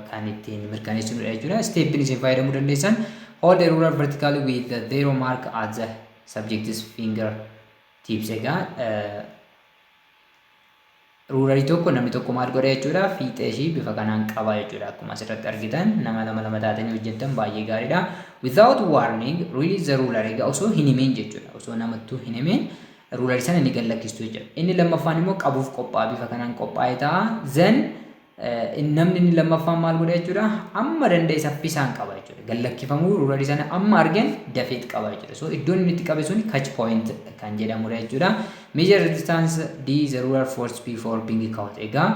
kan ittiin mirkaneessuudha jechuudha. Steppiin isin fayyadamuu dandeessan hold a ruler vertically with the zero mark at the subject's finger tips. Egaa rulerii tokko namni tokko maal godha jechuudha fiixee ishii bifa kanaan qaba jechuudha. Akkuma asirratti argitan nama lama taatanii hojjettan baay'ee gaariidha. Without warning release the ruler. Egaa osoo hin himeen jechuudha. Osoo namattuu hin himeen rulerii sana ni gallakkistu jechuudha. Inni lammaffaan immoo qabuuf qophaa'aa bifa kanaan qophaa'ee ta'a. Then namni inni lammaffaan maal godha jechuudha amma danda'e saffisaan qaba jechuudha. Gallakkifamuu rulerii sana amma argeen dafeet qaba jechuudha. So iddoon inni itti qabe sun catch point kan jedhamudha jechuudha. Measure distance d the ruler force before being caught. Egaa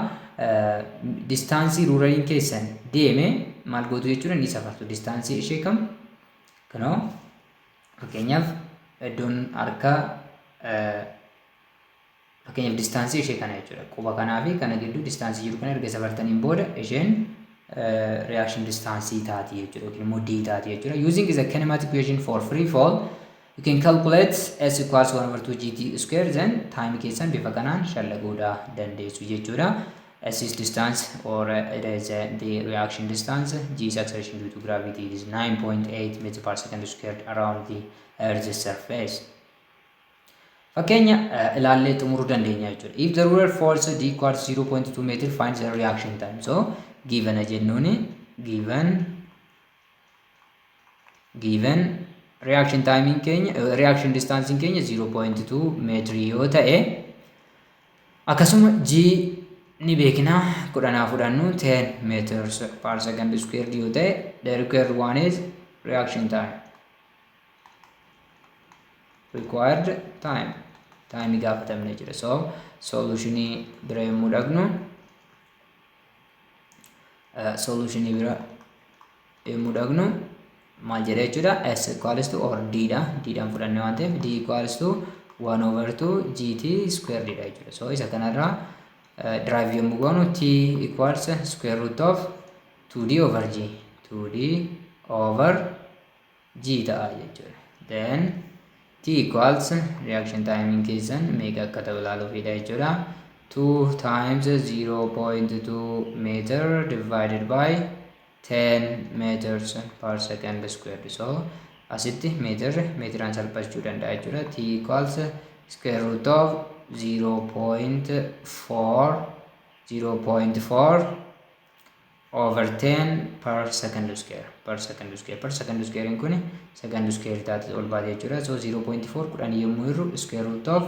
distaansii ruleriin keessan deeme maal gootu jechuudha ni safartu. Distaansii ishee kam kanoo fakkeenyaaf iddoon harka fakkeenyaaf distaansii ishee kana jechuudha. Quba kanaa fi kana gidduu distaansii jiru kana erga safartaniin booda isheen reaction distaansii taati jechuudha yookiin immoo d taati jechuudha. Using the kinematic equation for free fall you can calculate s equals 1 over 2 gt square. Then time keessan bifa kanaan shallaguudha dandeessu jechuudha. S is distance or it is the reaction distance. G is acceleration due to gravity. It is 9.8 meters per second squared around the Earth's surface. Fakkeenya ilaallee xumuruu dandeenya jechuudha. If the ruler falls d equals 0.2 meter find the reaction time. So given a jennuuni given given reaction timing keenya reaction distance keenya 0.2 meetrii yoo ta'e akkasuma g ni beekna kudhanaa fudhannu 10 meters per second squared yoo ta'e the required one is reaction time required time gaafatamne jira so solution bira yommuu dhaqnu solution bira yommuu dhaqnu maal jedha jechuudha s equals to or d dhaan fudhanne waan ta'eef d equals to 1/2 gt squared dha jechuudha so isa kanarraa drive yommuu goonu t equals square root of 2d over g 2d over g ta'a jechuudha then t equals reaction timing keessan meeqa akka ta'u ilaaluufidha jechuudha 2 times 0.2 meter divided by 10 meters per second squared so asitti meetiraan salphachuu danda'a jechuudha t equals square root of 0.4 over 10 per second square in kun second square taate ol baate jechuudha so 0.4 kudhan yommuu irru square root of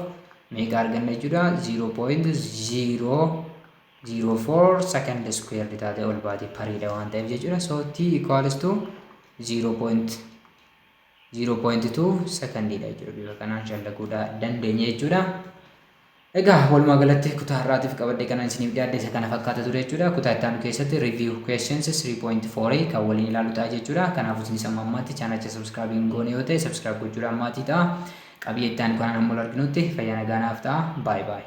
meeqa arganna jechuudha 0.004 second square taate ol baate pariidha waan ta'eef jechuudha so t equals to 0.2 second dha jechuudha bifa kanaan shallaguudha dandeenya jechuudha egaa walumaa galatti kutaa har'aatiif qabadde kanaan isiniif dhiyaadde isa kana fakkaata ture jechuudha kutaa itti aanu keessatti review questions 3.4 kan waliin ilaalu ta'a jechuudha kanaafuu isin amma ammaatti chaanacha subscribe hin goone yoo ta'e subscribe gochuudhaan maatii ta'a qabiyyee itti aanu kanaan ammoo arginutti fayyaa nagaa naaf ta'a bye bye